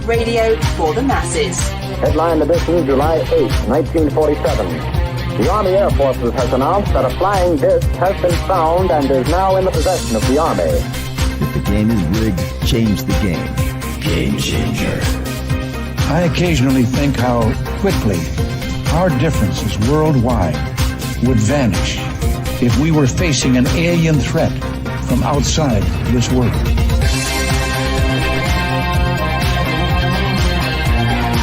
Radio for the masses. Headline edition, July 8, 1947. The Army Air Forces has announced that a flying disc has been found and is now in the possession of the Army. If the game is rigged, change the game. Game changer. I occasionally think how quickly our differences worldwide would vanish if we were facing an alien threat from outside this world.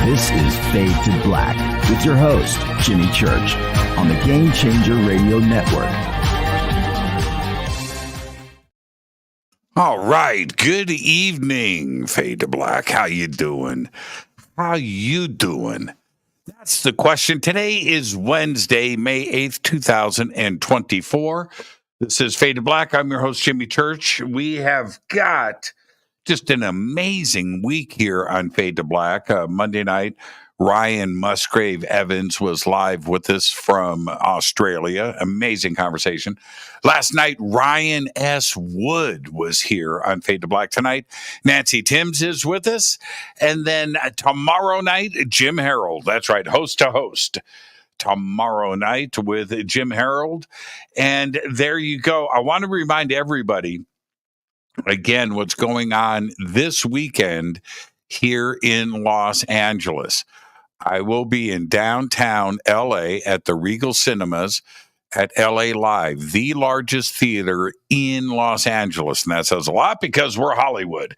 This is Fade to Black with your host, Jimmy Church, on the Game Changer Radio Network. All right. Good evening, Fade to Black. How you doing? How you doing? That's the question. Today is Wednesday, May 8th, 2024. This is Fade to Black. I'm your host, Jimmy Church. We have got just an amazing week here on Fade to Black. Monday night, Ryan Musgrave Evans was live with us from Australia. Amazing conversation. Last night, Ryan S. Wood was here on Fade to Black. Tonight, Nancy Thames is with us. And then tomorrow night, Jim Harold. That's right, host to host. Tomorrow night with Jim Harold. And there you go. I want to remind everybody, again, what's going on this weekend here in Los Angeles. I will be in downtown LA at the Regal Cinemas at LA Live, the largest theater in Los Angeles. And that says a lot because we're Hollywood.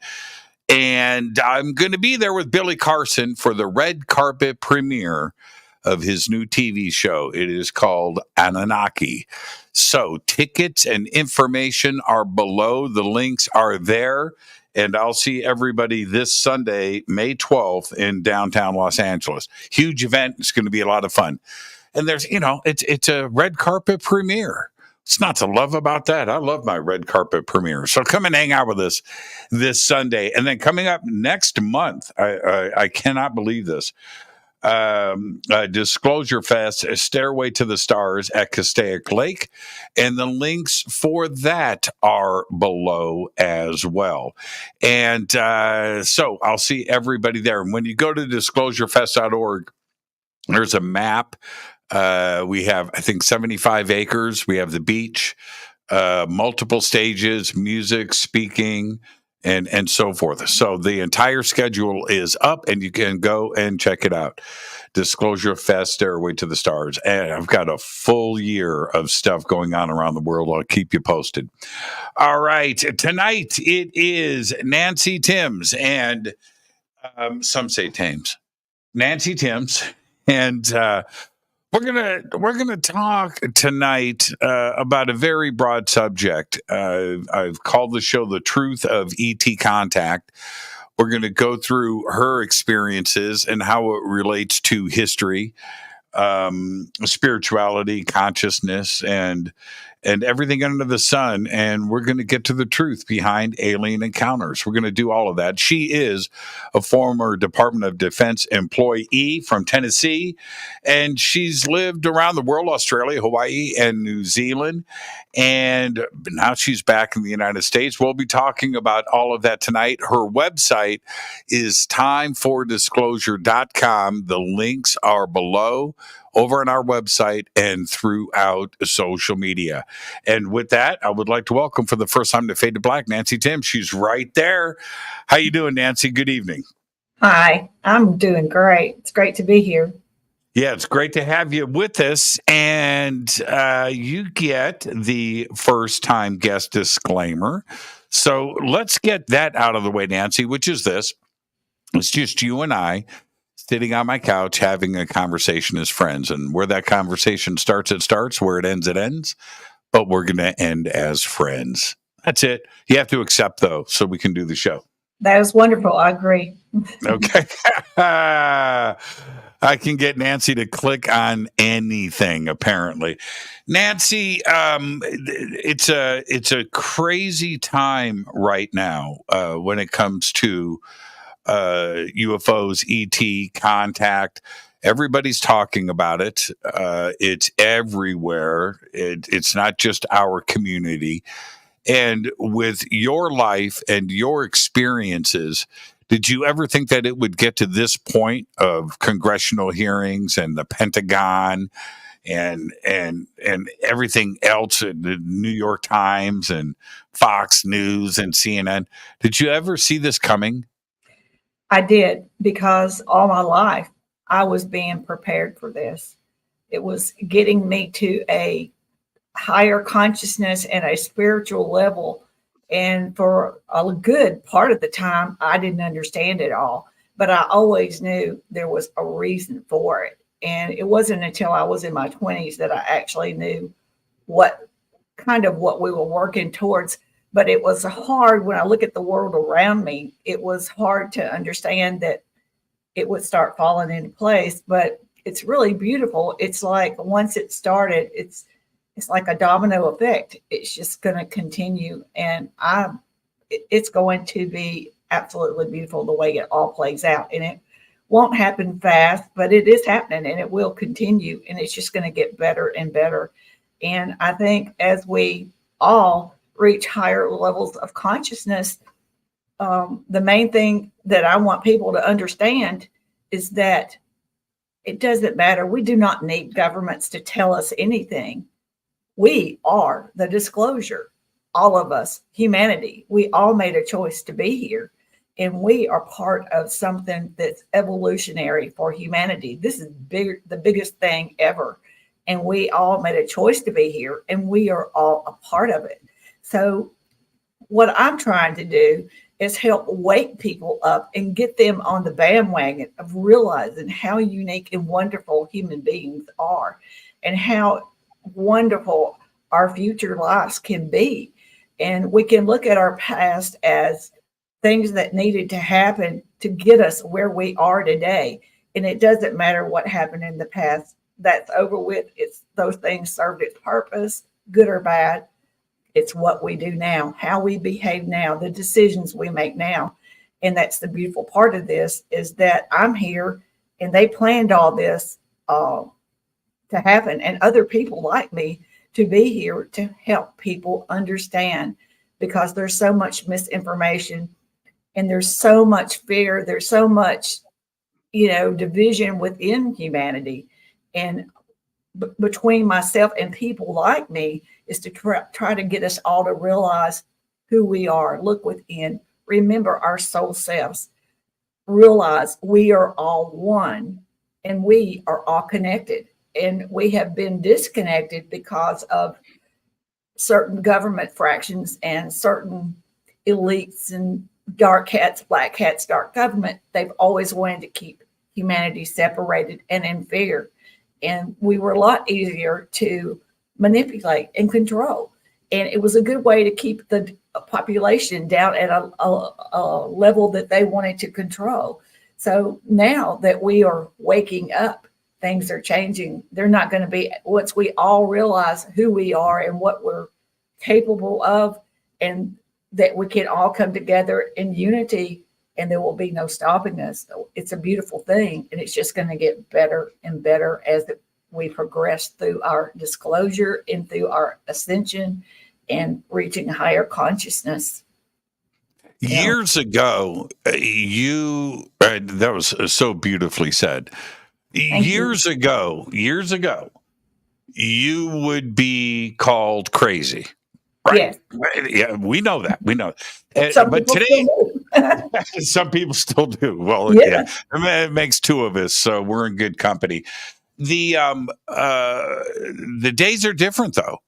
And I'm going to be there with Billy Carson for the red carpet premiere of his new TV show. It is called Anunnaki. So tickets and information are below. The links are there. And I'll see everybody this Sunday, May 12th, in downtown Los Angeles. Huge event. It's going to be a lot of fun. And there's, it's a red carpet premiere. It's not to love about that. I love my red carpet premiere. So come and hang out with us this Sunday. And then coming up next month, I cannot believe this. Disclosure Fest, Stairway to the Stars at Castaic Lake, and the links for that are below as well. And so I'll see everybody there. And when you go to disclosurefest.org, there's a map. We have, I think, 75 acres. We have the beach, multiple stages, music, speaking, and so forth. So the entire schedule is up, and you can go and check it out. Disclosure Fest, Stairway to the Stars. And I've got a full year of stuff going on around the world. I'll keep you posted. All right. Tonight it is Nancy Thames, and some say Thames. Nancy Thames. And we're gonna talk tonight about a very broad subject. I've called the show "The Truth of ET Contact." We're going to go through her experiences and how it relates to history, spirituality, consciousness, and everything under the sun. And we're going to get to the truth behind alien encounters. We're going to do all of that. She is a former Department of Defense employee from Tennessee, and she's lived around the world, Australia, Hawaii, and New Zealand. And now she's back in the United States. We'll be talking about all of that tonight. Her website is timefordisclosure.com. The links are below over on our website and throughout social media. And with that, I would like to welcome for the first time to Fade to Black, Nancy Thames. She's right there. How you doing, Nancy? Good evening. Hi, I'm doing great. It's great to be here. Yeah, it's great to have you with us. And you get the first-time guest disclaimer. So let's get that out of the way, Nancy, which is this. It's just you and I sitting on my couch having a conversation as friends. And where that conversation starts, it starts. Where it ends. But we're going to end as friends. That's it. You have to accept, though, so we can do the show. That was wonderful. I agree. Okay. I can get Nancy to click on anything, apparently. Nancy, it's a crazy time right now when it comes to UFOs, ET, contact. Everybody's talking about it. It's everywhere. It's not just our community. And with your life and your experiences, Did you ever think that it would get to this point of congressional hearings and the Pentagon and everything else, the New York Times and Fox News and CNN? Did you ever see this coming? I did, because all my life I was being prepared for this. It was getting me to a higher consciousness and a spiritual level. And for a good part of the time, I didn't understand it all, but I always knew there was a reason for it. And it wasn't until I was in my 20s that I actually knew what we were working towards. But it was hard when I look at the world around me. It was hard to understand that it would start falling into place. But it's really beautiful. It's like once it started, it's like a domino effect. It's just going to continue, and it's going to be absolutely beautiful the way it all plays out. And it won't happen fast, but it is happening, and it will continue, and it's just going to get better and better. And I think as we all reach higher levels of consciousness, the main thing that I want people to understand is that it doesn't matter. We do not need governments to tell us anything. We are the disclosure. All of us, humanity, we all made a choice to be here. And we are part of something that's evolutionary for humanity. This is the biggest thing ever. And we all made a choice to be here, and we are all a part of it. So what I'm trying to do is help wake people up and get them on the bandwagon of realizing how unique and wonderful human beings are, and how wonderful our future lives can be. And we can look at our past as things that needed to happen to get us where we are today. And it doesn't matter what happened in the past. That's over with. It's those things served its purpose, good or bad. It's what we do now, how we behave now, the decisions we make now. And that's the beautiful part of this, is that I'm here and they planned all this to happen, and other people like me to be here to help people understand, because there's so much misinformation and there's so much fear. There's so much, division within humanity. And between myself and people like me is to try to get us all to realize who we are, look within, remember our soul selves, realize we are all one and we are all connected. And we have been disconnected because of certain government fractions and certain elites and dark hats, black hats, dark government. They've always wanted to keep humanity separated and in fear. And we were a lot easier to manipulate and control. And it was a good way to keep the population down at a level that they wanted to control. So now that we are waking up, things are changing. They're not going to be, once we all realize who we are and what we're capable of, and that we can all come together in unity, and there will be no stopping us. It's a beautiful thing, and it's just going to get better and better as we progress through our disclosure and through our ascension and reaching higher consciousness. Years ago, that was so beautifully said. Years ago, you would be called crazy, right? Yes. Yeah, we know that. We know. But People today, some people still do. Well, yeah. It makes two of us, so we're in good company. The days are different, though,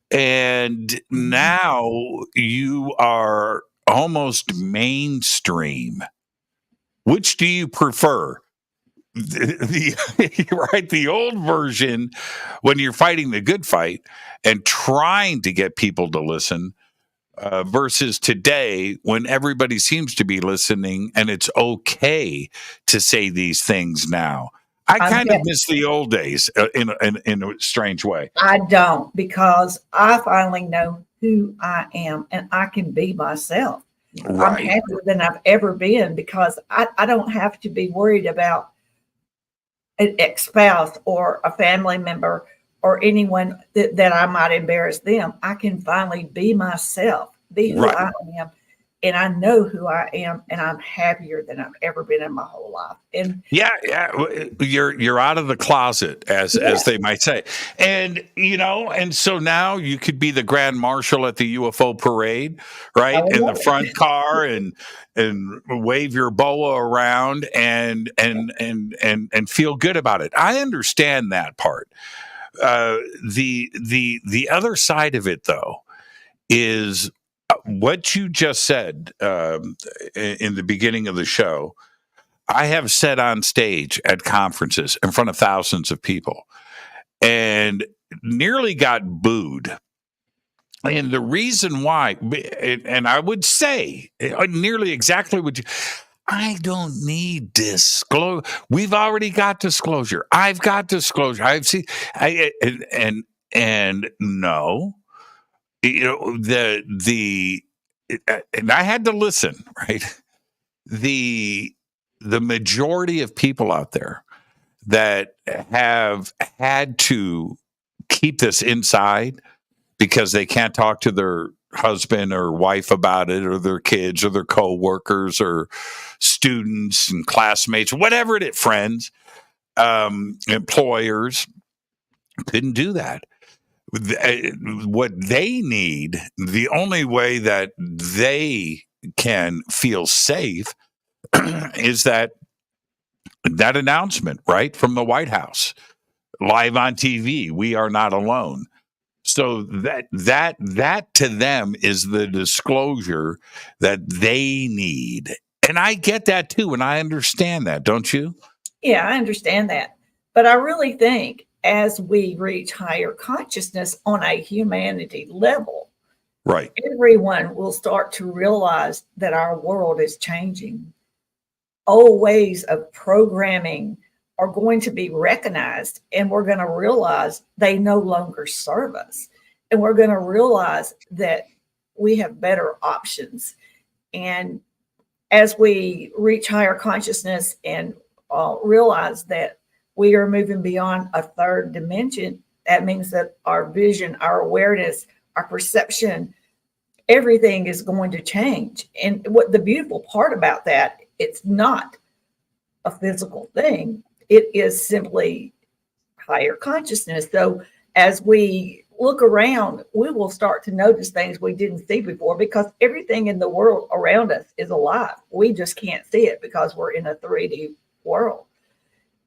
and now you are almost mainstream. Which do you prefer? The old version, when you're fighting the good fight and trying to get people to listen, versus today when everybody seems to be listening and it's okay to say these things now. I kind of miss the old days in a strange way. I don't, because I finally know who I am and I can be myself. Right. I'm happier than I've ever been, because I don't have to be worried about an ex-spouse or a family member or anyone that I might embarrass them. I can finally be myself, be who I am, and I know who I am, and I'm happier than I've ever been in my whole life. And Yeah, you're out of the closet, as they might say, and and so now you could be the grand marshal at the UFO parade, right, in the front car, and wave your boa around and feel good about it. I understand that part. The other side of it, though, is what you just said in the beginning of the show. I have said on stage at conferences in front of thousands of people and nearly got booed. And the reason why, and I would say nearly exactly what I don't need disclosure. We've already got disclosure. I've got disclosure. I've seen, and no, and I had to listen, right? The majority of people out there that have had to keep this inside because they can't talk to their husband or wife about it, or their kids or their coworkers or students and classmates, whatever it is, friends, employers, couldn't do that. What they need, the only way that they can feel safe is that announcement, right, from the White House, live on TV. We are not alone. So that to them is the disclosure that they need, and I get that too, and I understand that, don't you? Yeah, I understand that, but I really think as we reach higher consciousness on a humanity level, right, everyone will start to realize that our world is changing. Old ways of programming are going to be recognized, and we're going to realize they no longer serve us. And we're going to realize that we have better options. And as we reach higher consciousness and realize that we are moving beyond a third dimension, that means that our vision, our awareness, our perception, everything is going to change. And what the beautiful part about that, it's not a physical thing. It is simply higher consciousness. So as we look around, we will start to notice things we didn't see before, because everything in the world around us is alive. We just can't see it because we're in a 3D world.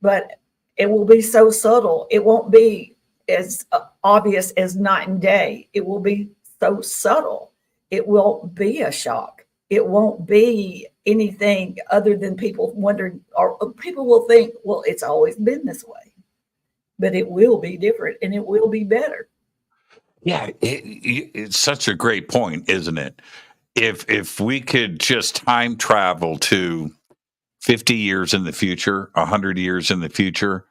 But it will be so subtle. It won't be as obvious as night and day. It will be so subtle. It won't be a shock. It won't be anything other than people wondering, or people will think, well, it's always been this way. But it will be different, and it will be better. Yeah, it's such a great point, isn't it? If we could just time travel to 50 years in the future, 100 years in the future,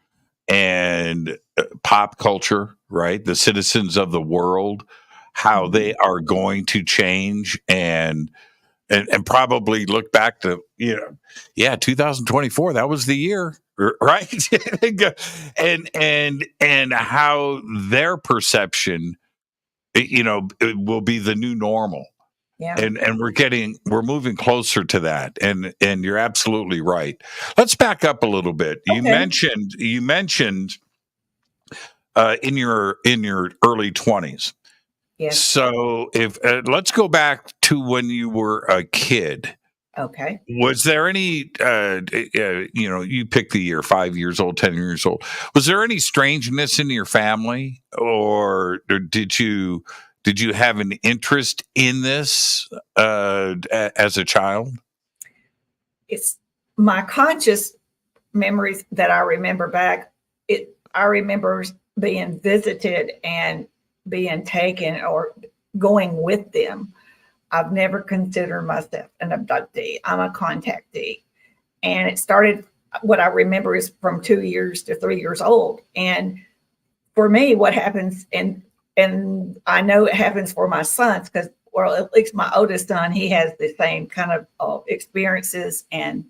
and pop culture, right? The citizens of the world, how they are going to change, and probably look back to 2024, that was the year, right? and how their perception, it will be the new normal. Yeah. And we're moving closer to that. And you're absolutely right. Let's back up a little bit. Okay. You mentioned in your early 20s. Yes. So if let's go back to when you were a kid. Okay. Was there any, you pick the year, 5 years old, 10 years old. Was there any strangeness in your family, or did you have an interest in this as a child? It's my conscious memories that I remember back. I remember being visited and being taken or going with them. I've never considered myself an abductee. I'm a contactee. And it started, what I remember is from 2 years to 3 years old. And for me, what happens, and I know it happens for my sons, because, well, at least my oldest son, he has the same kind of experiences and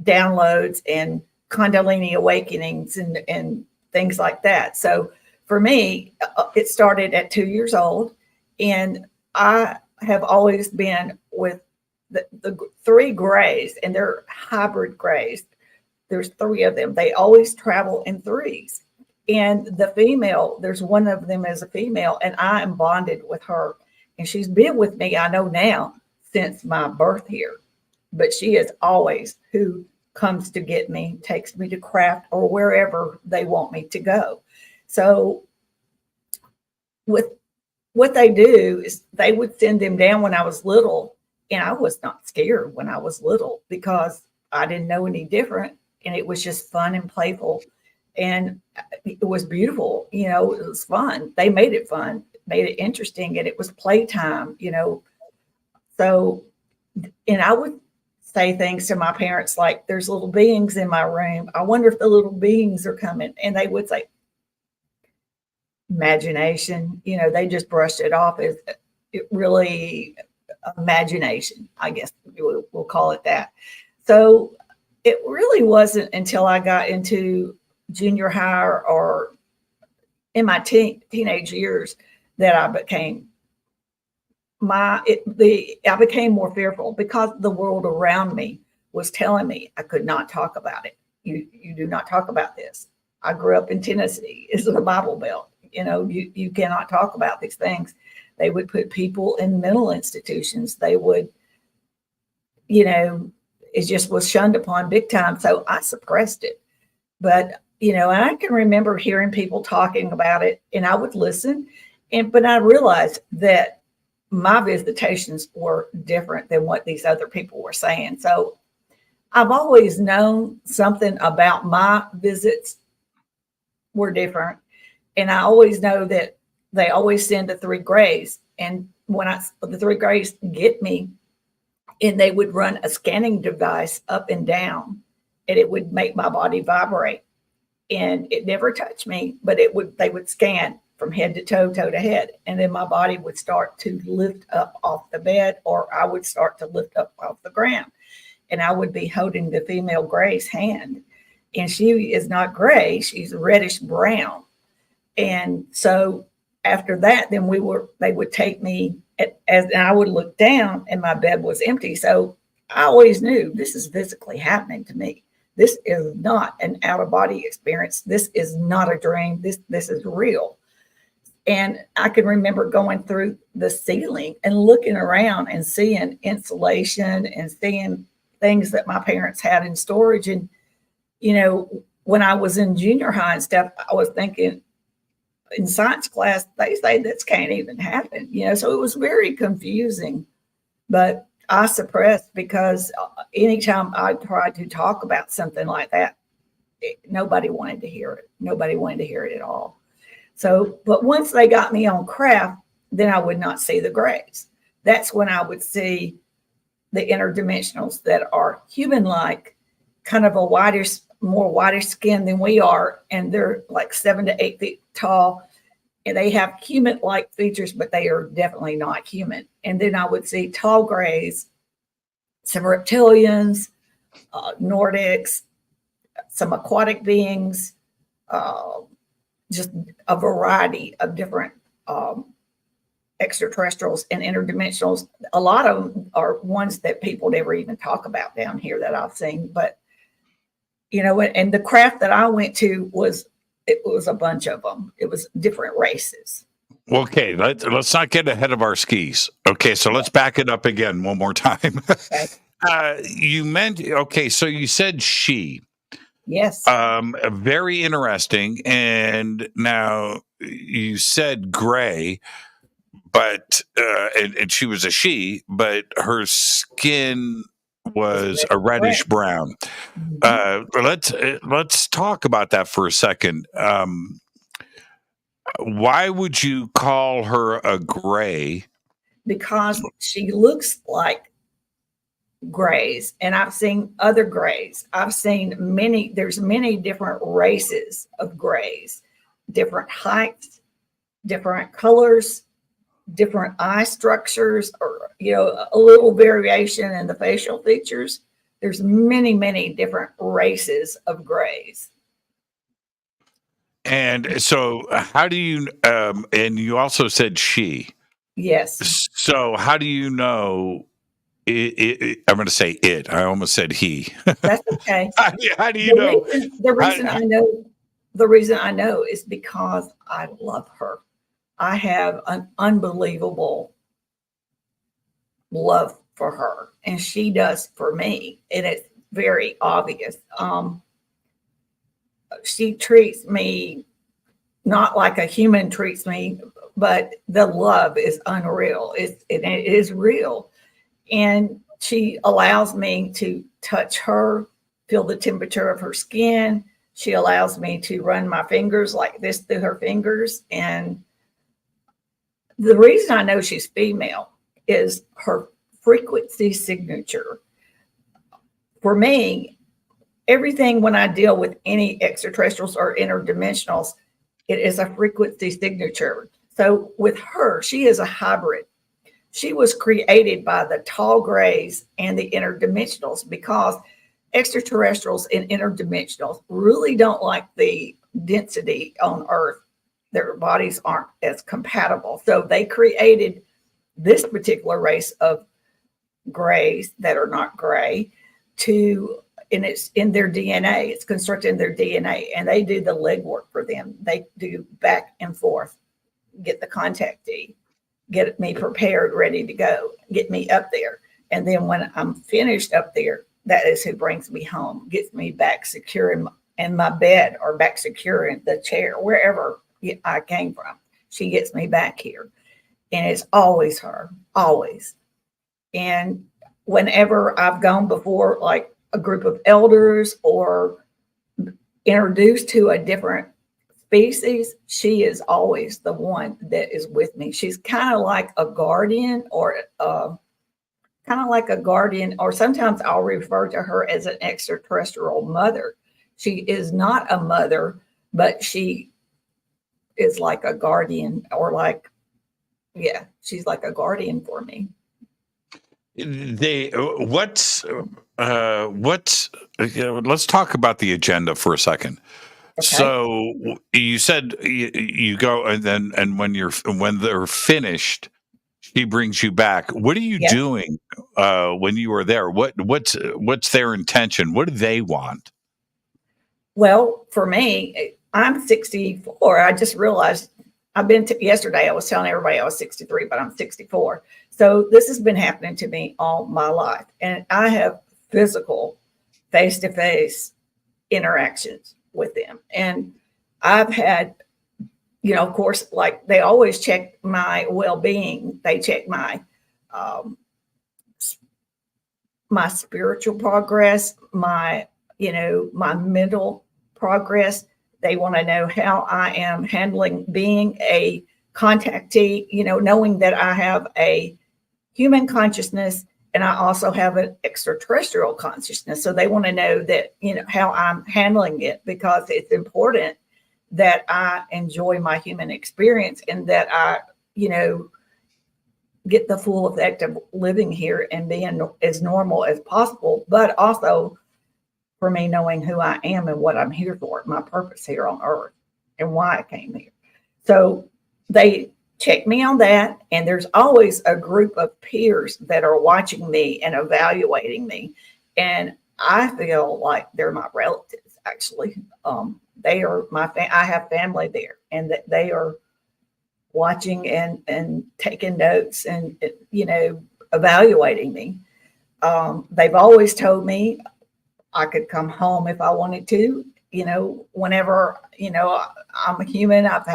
downloads and Kundalini awakenings and things like that. So for me, it started at 2 years old, and I have always been with the three grays, and they're hybrid grays. There's three of them. They always travel in threes. And the female, there's one of them as a female, and I am bonded with her. And she's been with me, I know now, since my birth here. But she is always who comes to get me, takes me to craft or wherever they want me to go. So with what they do is they would send them down when I was little, and I was not scared when I was little because I didn't know any different, and it was just fun and playful, and it was beautiful. You know, it was fun. They made it fun, made it interesting, and it was playtime. You know, so and I would say things to my parents like, "There's little beings in my room. I wonder if the little beings are coming," and they would say, imagination. You know, they just brushed it off as it really imagination, I guess we'll call it that. So it really wasn't until I got into junior high or in my teenage years that I became I became more fearful because the world around me was telling me I could not talk about it. You do not talk about this. I grew up in Tennessee. It's the Bible Belt. You know, you cannot talk about these things. They would put people in mental institutions. They would, you know, it just was shunned upon big time. So I suppressed it. But, you know, and I can remember hearing people talking about it, and I would listen. But I realized that my visitations were different than what these other people were saying. So I've always known something about my visits were different. And I always know that they always send the three grays. And when the three grays get me, and they would run a scanning device up and down, and it would make my body vibrate. And it never touched me, but they would scan from head to toe, toe to head. And then my body would start to lift up off the bed, or I would start to lift up off the ground. And I would be holding the female gray's hand. And she is not gray, she's reddish brown. And so after that, then they would take me and I would look down, and my bed was empty. So I always knew this is physically happening to me. This is not an out of body experience. This is not a dream. This is real. And I can remember going through the ceiling and looking around and seeing insulation and seeing things that my parents had in storage. And, you know, when I was in junior high and stuff, I was thinking, in science class, they say this can't even happen, you know, so it was very confusing, but I suppressed because anytime I tried to talk about something like that, nobody wanted to hear it. Nobody wanted to hear it at all. So, but once they got me on craft, then I would not see the grays. That's when I would see the interdimensionals that are human-like, kind of more whitish skin than we are, and they're like 7 to 8 feet tall, and they have human-like features, but they are definitely not human. And then I would see tall grays, some reptilians, Nordics, some aquatic beings, just a variety of different extraterrestrials and interdimensionals. A lot of them are ones that people never even talk about down here that I've seen, but you know, and the craft that I went to was a bunch of them. It was different races. Okay, let's not get ahead of our skis. Okay, so let's back it up again one more time. Okay. You meant, okay, so you said she. Yes. Very interesting. And now you said gray, but and she was a she, but her skin was a reddish brown. Let's talk about that for a second. Why would you call her a gray? Because she looks like grays, and I've seen other grays. I've seen there's many different races of grays, different heights, different colors, different eye structures, or, you know, a little variation in the facial features. There's many different races of grays. And so how do you, and you also said she. Yes. So how do you know I'm going to say it. I almost said he. That's okay. How do you know? The reason I know is because I love her. I have an unbelievable love for her, and she does for me, and it's very obvious. She treats me not like a human treats me, but the love is unreal. It is real. And she allows me to touch her, feel the temperature of her skin. She allows me to run my fingers like this through her fingers. And the reason I know she's female is her frequency signature. For me, everything when I deal with any extraterrestrials or interdimensionals, it is a frequency signature. So with her, she is a hybrid. She was created by the tall grays and the interdimensionals because extraterrestrials and interdimensionals really don't like the density on Earth. Their bodies aren't as compatible. So they created this particular race of grays that are not gray and it's in their DNA. It's constructed in their DNA, and they do the legwork for them. They do back and forth, get the contactee, get me prepared, ready to go, get me up there. And then when I'm finished up there, that is who brings me home, gets me back secure in my bed or back secure in the chair, wherever I came from. She gets me back here. And it's always her, always. And whenever I've gone before, like a group of elders or introduced to a different species, she is always the one that is with me. She's kind of like a guardian or sometimes I'll refer to her as an extraterrestrial mother. She is not a mother, but she is like a guardian she's like a guardian for me. Let's talk about the agenda for a second. Okay. So you said you go and when they're finished, she brings you back. What are you doing when you were there? What's their intention? What do they want? Well, for me, I'm 64. I just realized yesterday I was telling everybody I was 63, but I'm 64. So this has been happening to me all my life. And I have physical face-to-face interactions with them. And I've had, of course, like they always check my well-being. They check my spiritual progress, my mental progress. They want to know how I am handling being a contactee, knowing that I have a human consciousness and I also have an extraterrestrial consciousness. So they want to know that, how I'm handling it, because it's important that I enjoy my human experience and that I, get the full effect of living here and being as normal as possible, but also for me knowing who I am and what I'm here for, my purpose here on Earth and why I came here. So they check me on that. And there's always a group of peers that are watching me and evaluating me. And I feel like they're my relatives, actually. They are I have family there, and that they are watching and taking notes and, evaluating me. They've always told me I could come home if I wanted to, whenever, I'm a human. I've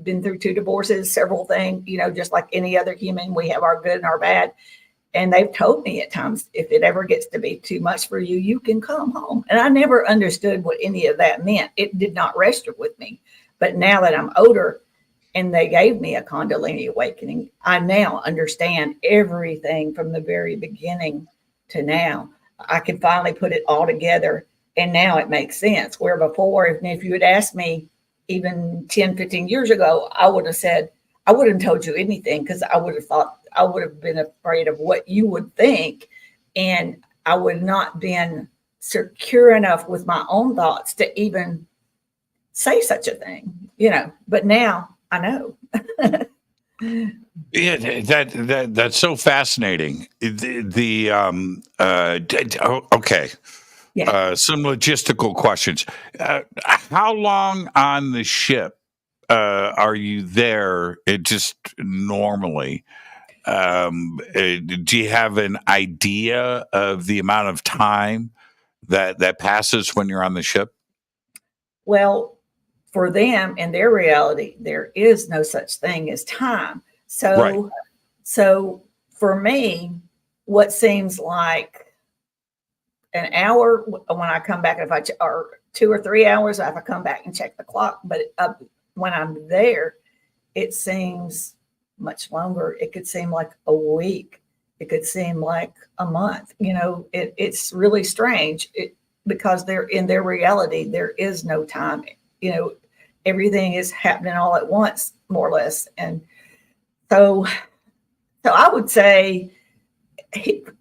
been through 2 divorces, several things, just like any other human. We have our good and our bad. And they've told me at times, if it ever gets to be too much for you, you can come home. And I never understood what any of that meant. It did not register with me. But now that I'm older and they gave me a Kundalini awakening, I now understand everything from the very beginning to now. I can finally put it all together. And now it makes sense. Where before, if you had asked me even 10, 15 years ago, I would have said, I wouldn't have told you anything, because I would have been afraid of what you would think. And I would not been secure enough with my own thoughts to even say such a thing, but now I know. Yeah, that's so fascinating. Okay. Yeah. Some logistical questions. How long on the ship are you there? It just normally. Do you have an idea of the amount of time that passes when you're on the ship? Well, for them in their reality, there is no such thing as time. Right. So for me, what seems like an hour when I come back, or 2 or 3 hours, if I come back and check the clock, but when I'm there, it seems much longer. It could seem like a week. It could seem like a month. It's really strange because they're in their reality. There is no time. Everything is happening all at once, more or less. And so I would say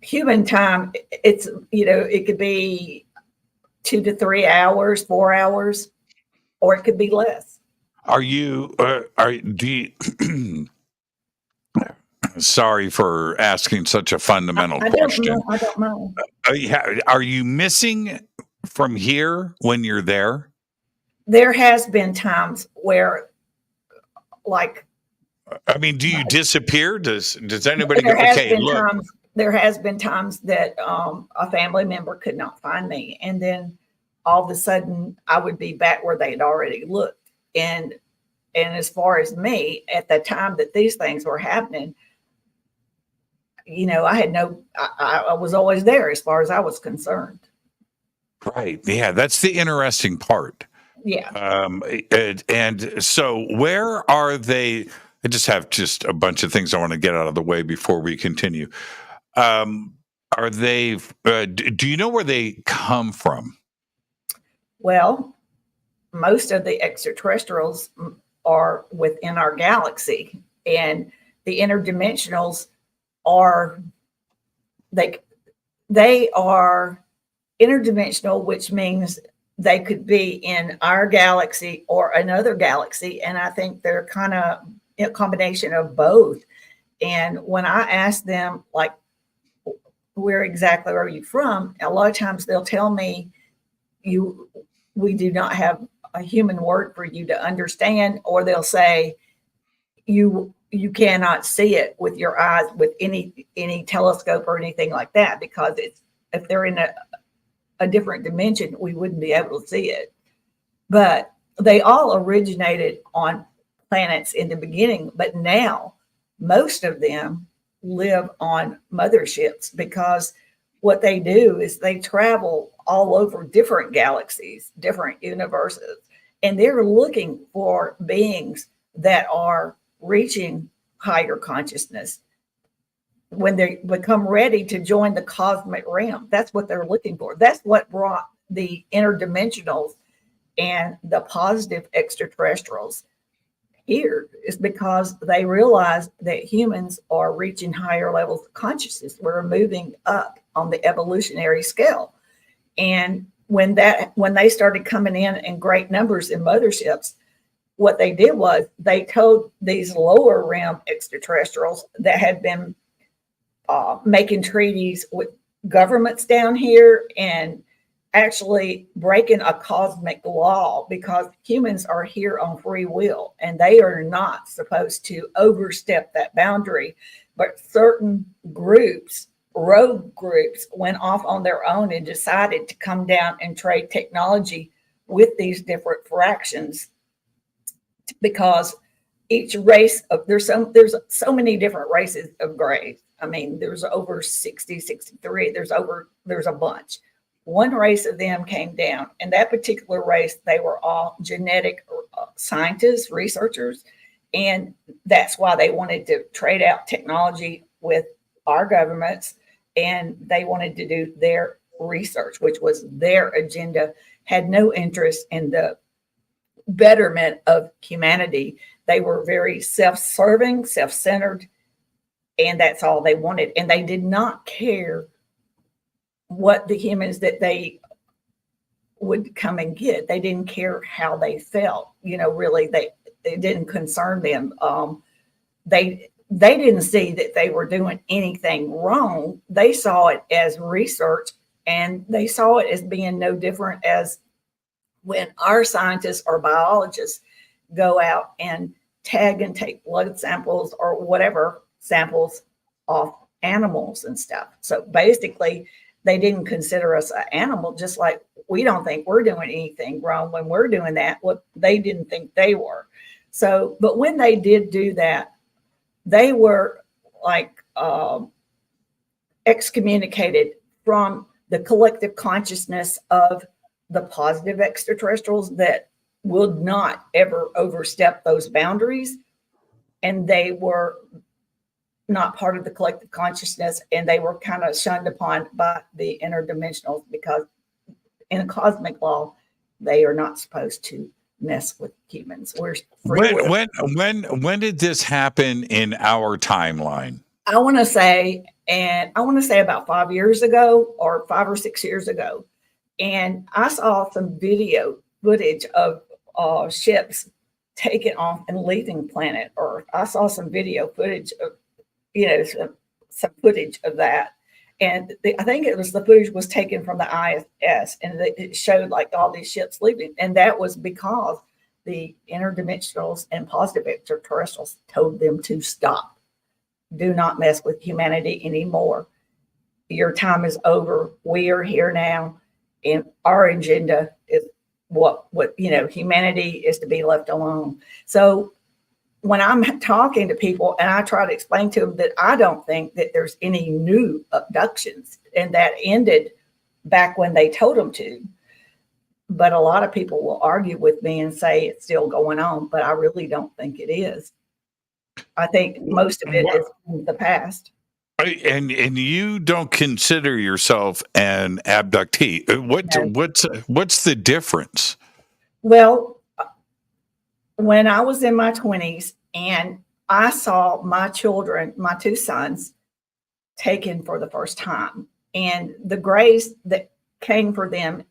human time, it could be 2 to 3 hours, 4 hours, or it could be less. Do you sorry for asking such a fundamental question. I don't know. Are you missing from here when you're there? There has been times where, like, I mean, do you disappear? Does anybody go, okay, look? There has been times that a family member could not find me, and then all of a sudden I would be back where they'd already looked. And as far as me, at the time that these things were happening, I had I was always there as far as I was concerned. Right. Yeah, that's the interesting part. Yeah. And so where are they? I just have a bunch of things I want to get out of the way before we continue. Are they, do you know where they come from? Well, most of the extraterrestrials are within our galaxy, and the interdimensionals are, they are interdimensional, which means they could be in our galaxy or another galaxy. And I think they're kind of a combination of both. And when I ask them, like, where exactly are you from? A lot of times they'll tell me, we do not have a human word for you to understand, or they'll say, you cannot see it with your eyes with any telescope or anything like that, because if they're in a different dimension, we wouldn't be able to see it. But they all originated on planets in the beginning, but now most of them live on motherships, because what they do is they travel all over different galaxies, different universes, and they're looking for beings that are reaching higher consciousness. When they become ready to join the cosmic realm, that's what they're looking for. That's what brought the interdimensionals and the positive extraterrestrials here, is because they realize that humans are reaching higher levels of consciousness. We're moving up on the evolutionary scale. And when they started coming in great numbers in motherships, what they did was they told these lower realm extraterrestrials that had been making treaties with governments down here and actually breaking a cosmic law, because humans are here on free will and they are not supposed to overstep that boundary. But certain groups, rogue groups, went off on their own and decided to come down and trade technology with these different fractions, because each race of there's so many different races of grays. I mean, there's over 60, 63. There's a bunch. One race of them came down, and that particular race, they were all genetic scientists, researchers, and that's why they wanted to trade out technology with our governments, and they wanted to do their research, which was their agenda, had no interest in the betterment of humanity. They were very self-serving, self-centered, and that's all they wanted. And they did not care what the humans that they would come and get. They didn't care how they felt. Really, it didn't concern them. they didn't see that they were doing anything wrong. They saw it as research, and they saw it as being no different as when our scientists or biologists go out and tag and take blood samples or whatever samples off animals and stuff. So basically, they didn't consider us an animal, just like we don't think we're doing anything wrong when we're doing that. What they didn't think they were. So, but when they did do that, they were like excommunicated from the collective consciousness of the positive extraterrestrials that would not ever overstep those boundaries. And they were not part of the collective consciousness, and they were kind of shunned upon by the interdimensionals because in a cosmic law, they are not supposed to mess with humans. We're when did this happen in our timeline? I want to say about 5 years ago or 5 or 6 years ago. And I saw some video footage of ships taking off and leaving planet Earth. I saw some video footage of, some footage of that. And I think it was the footage was taken from the ISS, and it showed like all these ships leaving. And that was because the interdimensionals and positive extraterrestrials told them to stop. Do not mess with humanity anymore. Your time is over. We are here now. And our agenda is what humanity is to be left alone. So when I'm talking to people and I try to explain to them that I don't think that there's any new abductions, and that ended back when they told them to. But a lot of people will argue with me and say it's still going on, but I really don't think it is. I think most of it is in the past. And you don't consider yourself an abductee. What's the difference? Well, when I was in my 20s and I saw my children, my two sons, taken for the first time, and the grace that came for them.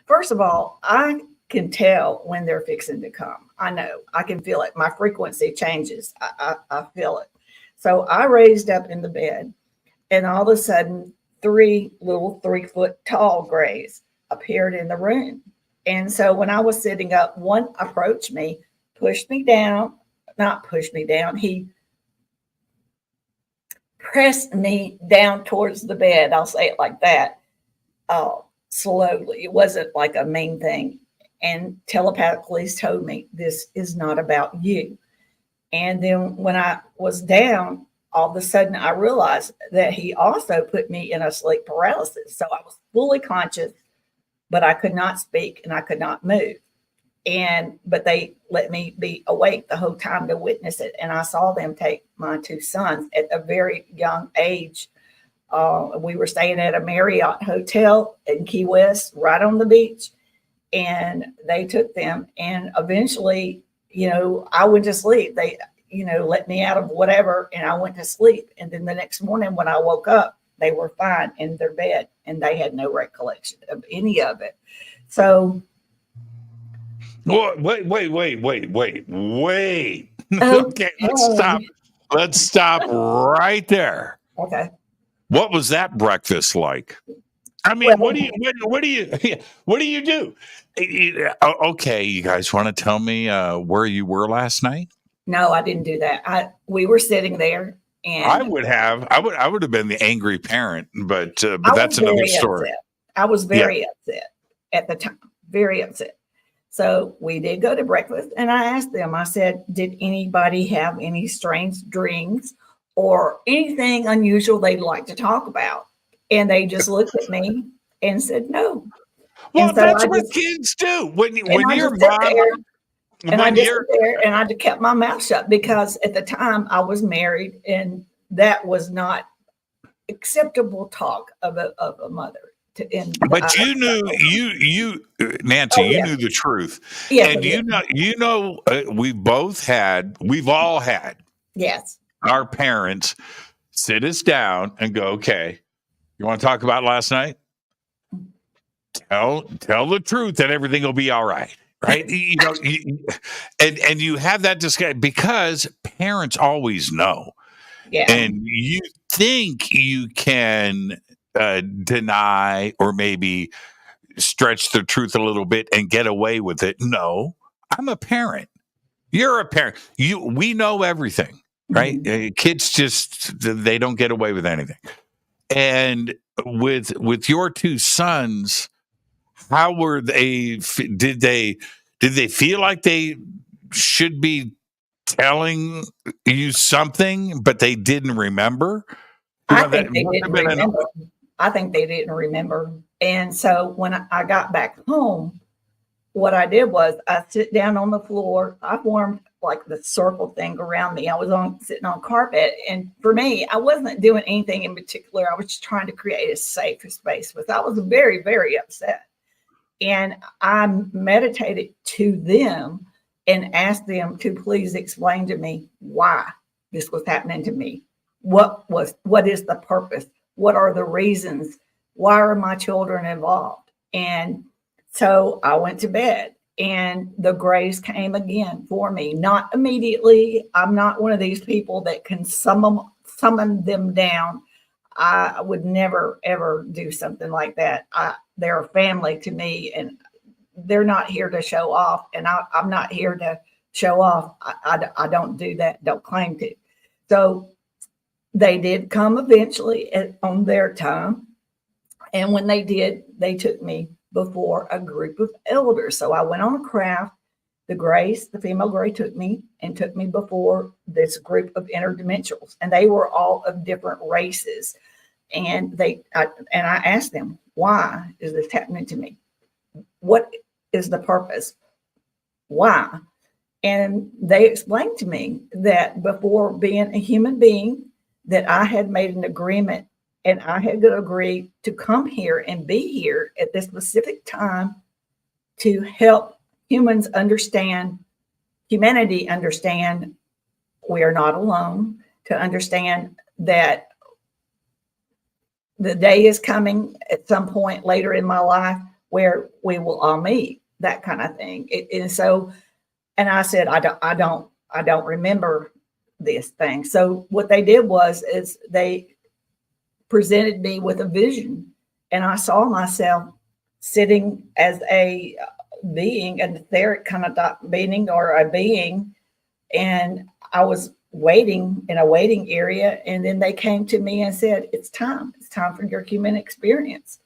First of all, I can tell when they're fixing to come. I know, I can feel it. My frequency changes. I feel it. So I raised up in the bed, and all of a sudden, 3 little 3-foot tall grays appeared in the room. And so when I was sitting up, one approached me, not pushed me down. He pressed me down towards the bed. I'll say it like that. Slowly. It wasn't like a mean thing. And telepathically told me, this is not about you. And then when I was down, all of a sudden I realized that he also put me in a sleep paralysis. So I was fully conscious, but I could not speak and I could not move. But they let me be awake the whole time to witness it. And I saw them take my two sons at a very young age. We were staying at a Marriott hotel in Key West, right on the beach. And they took them. And eventually, I went to sleep. They, let me out of whatever, and I went to sleep. And then the next morning when I woke up, they were fine in their bed, and they had no recollection of any of it. So. Well, wait. Okay, let's stop right there. Okay. What was that breakfast like? I mean, what do you do? Okay, you guys want to tell me where you were last night? No, I didn't do that. We were sitting there, and I would have been the angry parent, but that's another story. Upset. I was very upset at the time, very upset. So we did go to breakfast, and I asked them. I said, "Did anybody have any strange dreams or anything unusual they'd like to talk about?" And they just looked at me and said, "No." Well, that's what kids do. When you're mom, and I just sat there and I kept my mouth shut, because at the time I was married, and that was not acceptable talk of a mother. But you knew, Nancy, you knew the truth. Yes, and we've all had. Yes. Our parents sit us down and go, okay, you want to talk about last night? Tell the truth and everything will be all right. right? And you have that discussion because parents always know. Yeah. And you think you can deny or maybe stretch the truth a little bit and get away with it. No, I'm a parent. You're a parent. We know everything, right? Kids they don't get away with anything. And with your two sons, how were they? Did they feel like they should be telling you something, but they didn't remember? I think they didn't remember. I think they didn't remember. And so when I got back home, what I did was I sit down on the floor. I formed like the circle thing around me. I was sitting on carpet. And for me, I wasn't doing anything in particular. I was just trying to create a safe space I was very, very upset. And I meditated to them and asked them to please explain to me why this was happening to me. What is the purpose? What are the reasons? Why are my children involved? And so I went to bed and the grays came again for me. Not immediately. I'm not one of these people that can summon them down. I would never, ever do something like that. They're a family to me, and they're not here to show off. And I'm not here to show off. I don't do that, don't claim to. So they did come eventually on their time. And when they did, they took me before a group of elders. So I went on a craft. The female gray took me before this group of interdimensionals. And they were all of different races. And I asked them, why is this happening to me? What is the purpose? Why? And they explained to me that before being a human being, that I had made an agreement and I had to agree to come here and be here at this specific time to help humanity understand we are not alone, to understand that the day is coming at some point later in my life where we will all meet, that kind of thing. And I said, I don't remember this thing. So what they did is they presented me with a vision, and I saw myself sitting as a being, an etheric kind of being or a being, and I was waiting in a waiting area. And then they came to me and said, it's time for your human experience.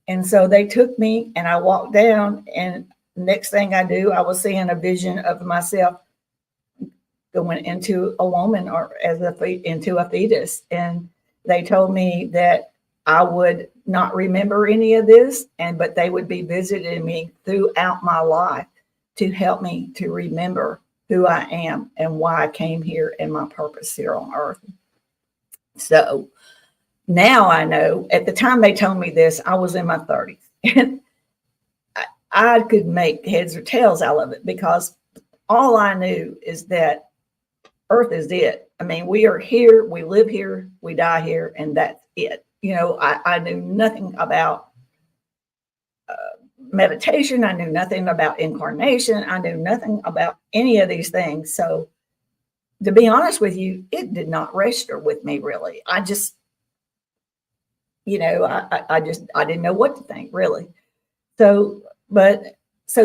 And so they took me and I walked down, and next thing I do, I was seeing a vision of myself going into a woman or into a fetus. And they told me that I would not remember any of this, but they would be visiting me throughout my life to help me to remember who I am and why I came here and my purpose here on earth. So now I know. At the time they told me this, I was in my 30s. And I could make heads or tails out of it, because all I knew is that earth is it. I mean, we are here, we live here, we die here, and that's it. I knew nothing about meditation. I knew nothing about incarnation. I knew nothing about any of these things. So to be honest with you, it did not register with me really. I just, I didn't know what to think really. So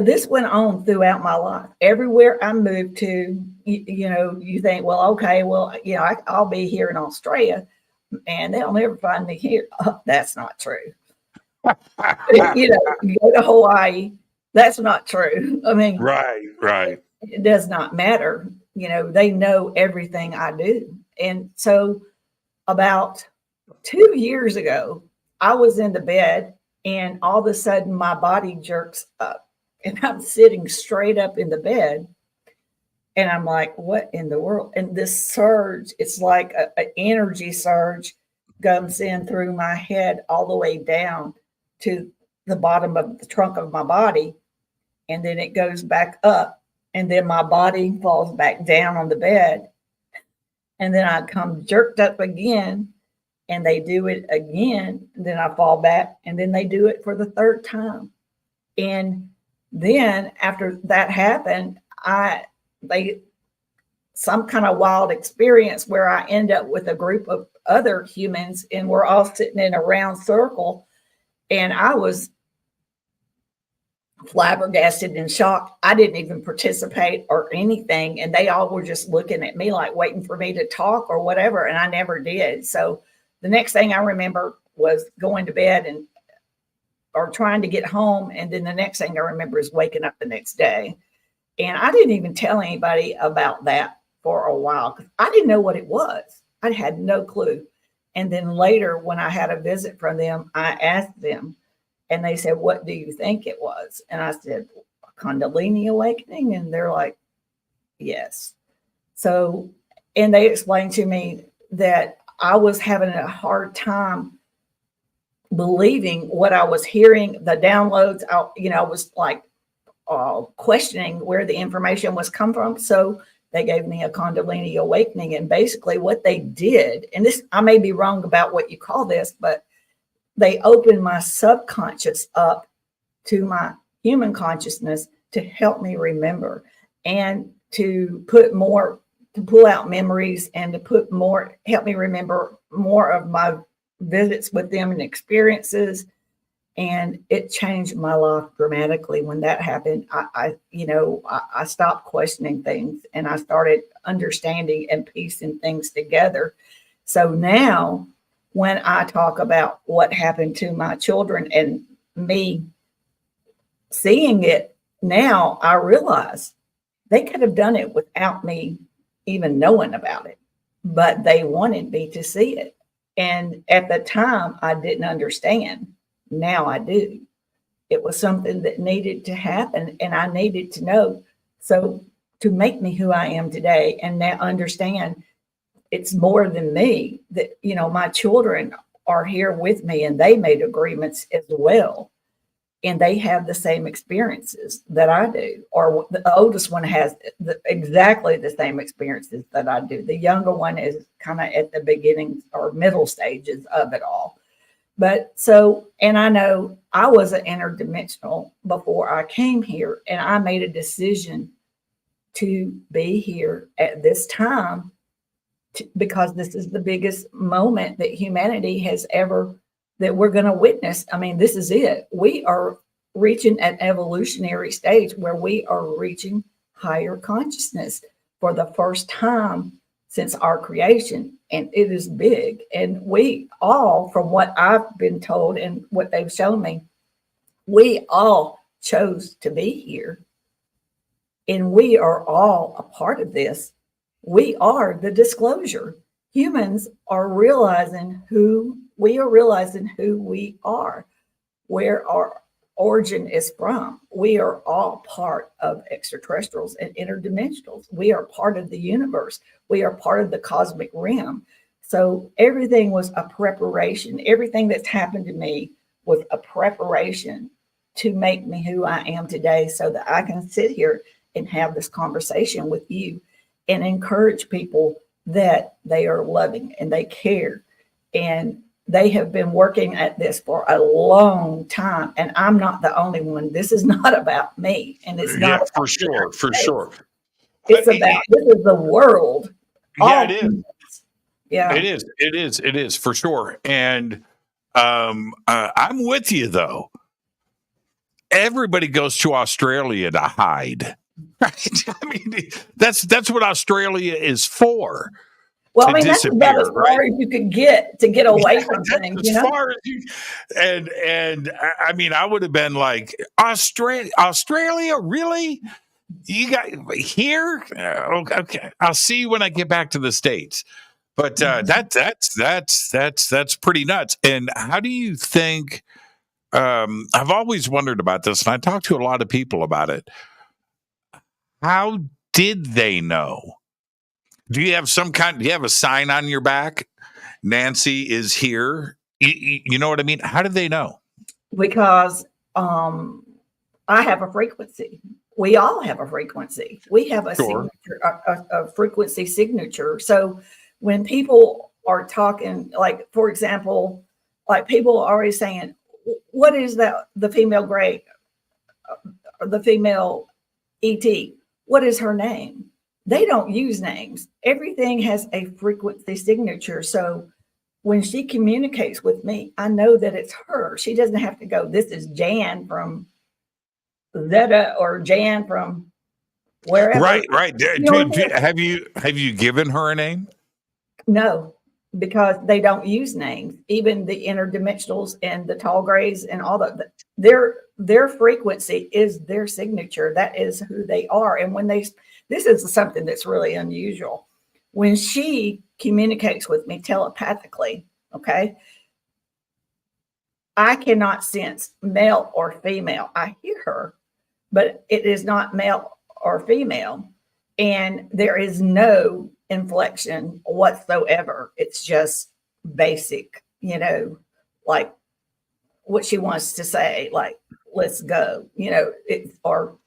this went on throughout my life. Everywhere I moved to, you think, well, okay, well, I'll be here in Australia and they'll never find me here. Oh, that's not true. You go to Hawaii, that's not true. I mean, right. It does not matter. They know everything I do. And so about 2 years ago, I was in the bed and all of a sudden my body jerks up and I'm sitting straight up in the bed. And I'm like, what in the world? And this surge, it's like an energy surge comes in through my head all the way down to the bottom of the trunk of my body. And then it goes back up. And then my body falls back down on the bed. And then I come jerked up again. And they do it again. And then I fall back. And then they do it for the third time. And then after that happened, some kind of wild experience where I end up with a group of other humans and we're all sitting in a round circle, and I was flabbergasted and shocked. I didn't even participate or anything, and they all were just looking at me like waiting for me to talk or whatever, and I never did. So the next thing I remember was going to bed or trying to get home, and then the next thing I remember is waking up the next day. And I didn't even tell anybody about that for a while because I didn't know what it was. I had no clue. And then later, when I had a visit from them, I asked them, and they said, "What do you think it was?" And I said, "Kundalini awakening." And they're like, "Yes." So, and they explained to me that I was having a hard time believing what I was hearing, the downloads. I was like questioning where the information was come from. So they gave me a Kundalini awakening. And basically what they did, and this, I may be wrong about what you call this, but they opened my subconscious up to my human consciousness to help me remember and to pull out memories and to help me remember more of my visits with them and experiences. And it changed my life dramatically when that happened. I stopped questioning things and I started understanding and piecing things together. So now when I talk about what happened to my children and me seeing it now, I realize they could have done it without me even knowing about it, but they wanted me to see it. And at the time, I didn't understand. Now I do. It was something that needed to happen, and I needed to know. So to make me who I am today, and now understand it's more than me, that, my children are here with me and they made agreements as well. And they have the same experiences that I do, or the oldest one has exactly the same experiences that I do. The younger one is kind of at the beginning or middle stages of it all. But and I know I was an interdimensional before I came here, and I made a decision to be here at this time because this is the biggest moment that humanity has ever that we're going to witness. I mean, this is it. We are reaching an evolutionary stage where we are reaching higher consciousness for the first time since our creation. And it is big. And we all, from what I've been told and what they've shown me, we all chose to be here. And we are all a part of this. We are the disclosure. Humans are realizing who we are, where our origin is from. We are all part of extraterrestrials and interdimensionals. We are part of the universe. We are part of the cosmic realm. So everything was a preparation. Everything that's happened to me was a preparation to make me who I am today, so that I can sit here and have this conversation with you and encourage people that they are loving and they care. And they have been working at this for a long time. And I'm not the only one. This is not about me. And it's not. Yeah, for sure. It's about, this is the world. Yeah, it is. Yeah, It is for sure. And I'm with you, though. Everybody goes to Australia to hide. Right? I mean, that's what Australia is for. Well, I mean, that's about as far as you could get to get away from things. As far as you, and I mean, I would have been like, Australia, really? You got here? Okay, I'll see you when I get back to the States. But that's pretty nuts. And how do you think? I've always wondered about this, and I talked to a lot of people about it. How did they know? Do you have do you have a sign on your back? Nancy is here. You know what I mean? How did they know? Because I have a frequency. We all have a frequency. We have a signature, a frequency signature. So when people are talking, like, for example, like people are always saying, what is that, the female gray? the female ET, what is her name? They don't use names. Everything has a frequency signature. So when she communicates with me, I know that it's her. She doesn't have to go, this is Jan from Zeta or Jan from wherever. Right. Have you given her a name? No, because they don't use names. Even the interdimensionals and the tall grays and all that, their frequency is their signature. That is who they are. And when this is something that's really unusual. When she communicates with me telepathically, okay, I cannot sense male or female. I hear her, but it is not male or female. And there is no inflection whatsoever. It's just basic, like what she wants to say, like, let's go, or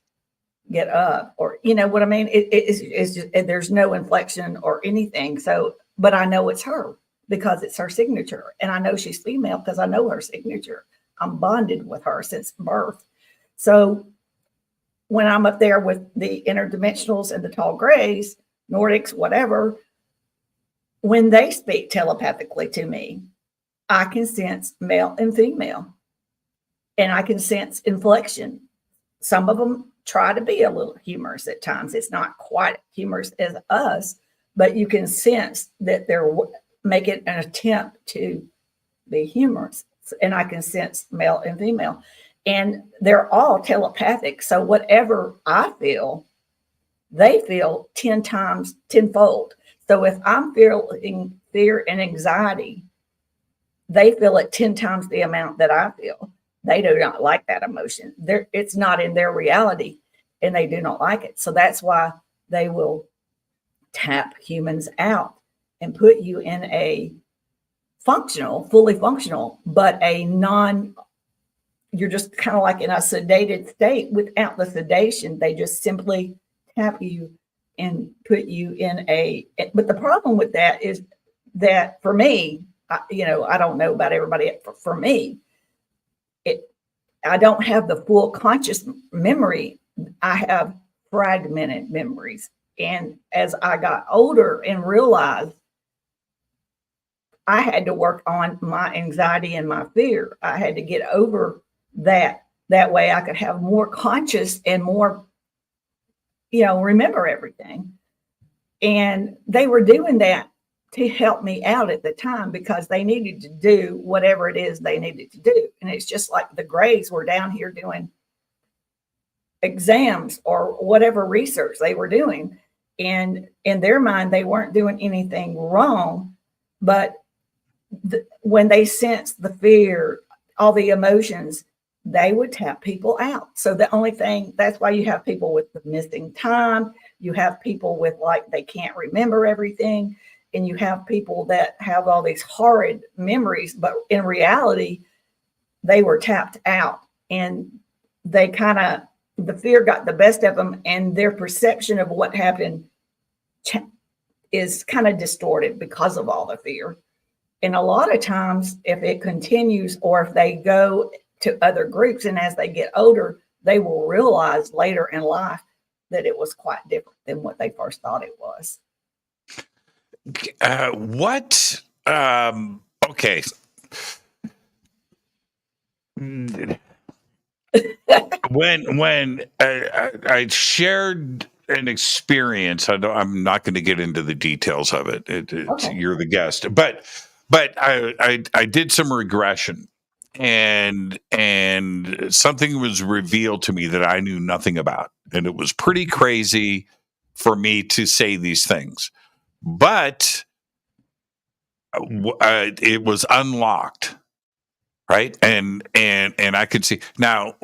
get up, or, what I mean? It's just, there's no inflection or anything. So, but I know it's her because it's her signature. And I know she's female because I know her signature. I'm bonded with her since birth. So when I'm up there with the interdimensionals and the tall grays, Nordics, whatever, when they speak telepathically to me, I can sense male and female, and I can sense inflection. Some of them try to be a little humorous at times. It's not quite humorous as us, but you can sense that they're making an attempt to be humorous. And I can sense male and female, and they're all telepathic. So whatever I feel, they feel 10-fold. So if I'm feeling fear and anxiety, they feel it 10 times the amount that I feel. They do not like that emotion. It's not in their reality, and they do not like it. So that's why they will tap humans out and put you in a fully functional, but you're just kind of like in a sedated state without the sedation. They just simply tap you and put you in but the problem with that is that for me, I don't know about everybody. For me, I don't have the full conscious memory. I have fragmented memories. And as I got older and realized I had to work on my anxiety and my fear, I had to get over that. That way I could have more conscious and more, remember everything. And they were doing that to help me out at the time because they needed to do whatever it is they needed to do. And it's just like the Grays were down here doing exams or whatever research they were doing. And in their mind, they weren't doing anything wrong. But when they sensed the fear, all the emotions, they would tap people out. So the only thing, that's why you have people with the missing time. You have people with they can't remember everything. And you have people that have all these horrid memories, but in reality, they were tapped out, and they the fear got the best of them, and their perception of what happened is kind of distorted because of all the fear. And a lot of times, if it continues or if they go to other groups, and as they get older, they will realize later in life that it was quite different than what they first thought it was. Okay. When I shared an experience, I'm not going to get into the details of it. Okay. You're the guest, but I did some regression, and something was revealed to me that I knew nothing about, and it was pretty crazy for me to say these things. But it was unlocked, right? And I could see now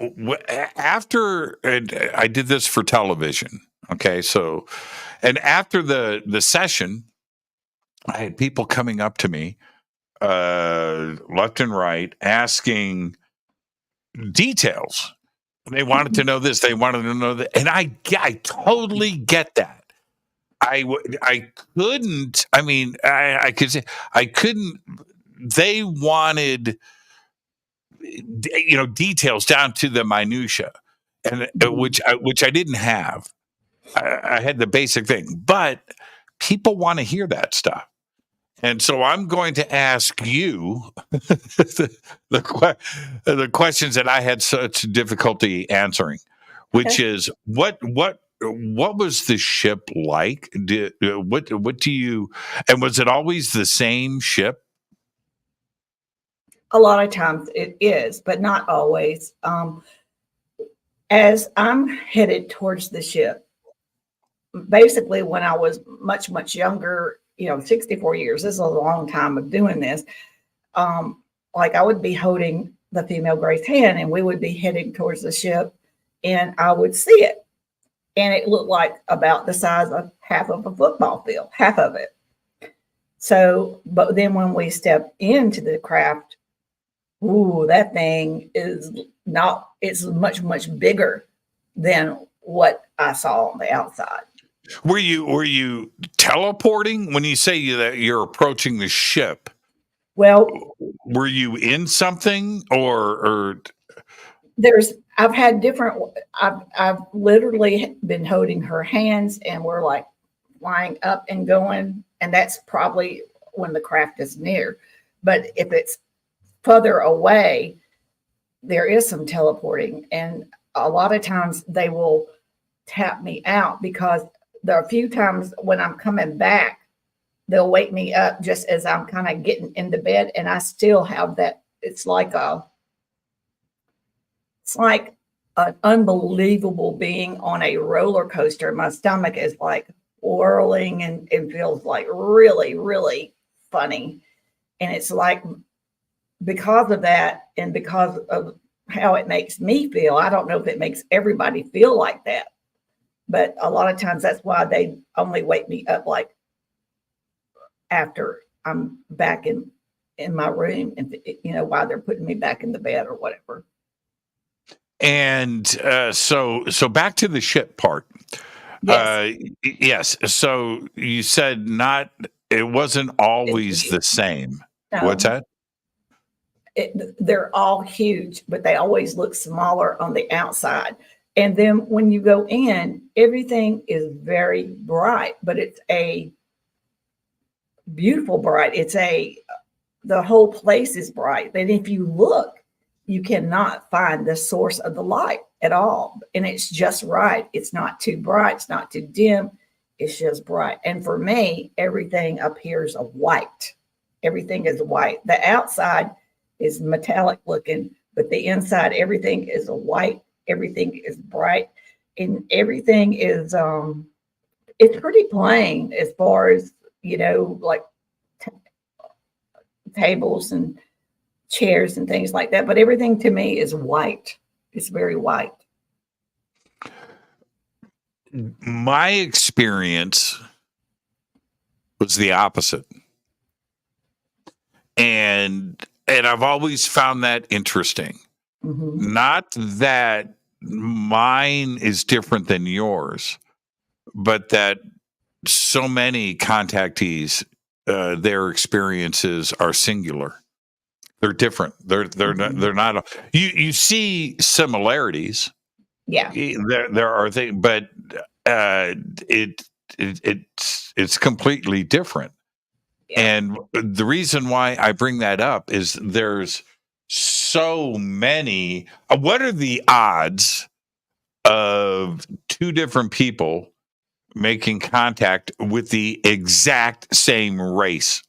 after I did this for television. Okay, so and after the session, I had people coming up to me, left and right, asking details. They wanted to know this. They wanted to know that, and I totally get that. I couldn't. I mean, I could say I couldn't. They wanted, details down to the minutia, and which I didn't have. I had the basic thing, but people want to hear that stuff. And so I'm going to ask you the questions that I had such difficulty answering, which is what was the ship like? What do you, and was it always the same ship? A lot of times it is, but not always. As I'm headed towards the ship, basically when I was much, much younger, 64 years, this is a long time of doing this. Like I would be holding the female Grace's hand and we would be heading towards the ship and I would see it. And it looked like about the size of half of a football field, half of it. So, but then when we step into the craft, ooh, that thing is not, it's much, much bigger than what I saw on the outside. Were you teleporting when you say that you're approaching the ship? Well, were you in something or I've had different, I've literally been holding her hands and we're like flying up and going. And that's probably when the craft is near. But if it's further away, there is some teleporting. And a lot of times they will tap me out because there are a few times when I'm coming back, they'll wake me up just as I'm kind of getting into bed. And I still have that. It's like an unbelievable being on a roller coaster. My stomach is like whirling and it feels like really, really funny. And it's like, because of that and because of how it makes me feel, I don't know if it makes everybody feel like that. But a lot of times that's why they only wake me up like after I'm back in my room and, while they're putting me back in the bed or whatever. And so back to the ship part. Yes. Yes. So you said it wasn't always the same. No. What's that? They're all huge, but they always look smaller on the outside. And then when you go in, everything is very bright, but it's a beautiful bright. The whole place is bright. And if you look, you cannot find the source of the light at all. And it's just right. It's not too bright. It's not too dim. It's just bright. And for me, everything appears white. Everything is white. The outside is metallic looking, but the inside, everything is white. Everything is bright, and everything is it's pretty plain as far as like tables and chairs and things like that, but everything to me is white. It's very white. My experience was the opposite, and I've always found that interesting. Mm-hmm. Not that mine is different than yours, but that so many contactees, their experiences are singular. They're different. They're mm-hmm. They're not. You see similarities. Yeah, there are things, but it's completely different. Yeah. And the reason why I bring that up is there's so many. What are the odds of two different people making contact with the exact same race?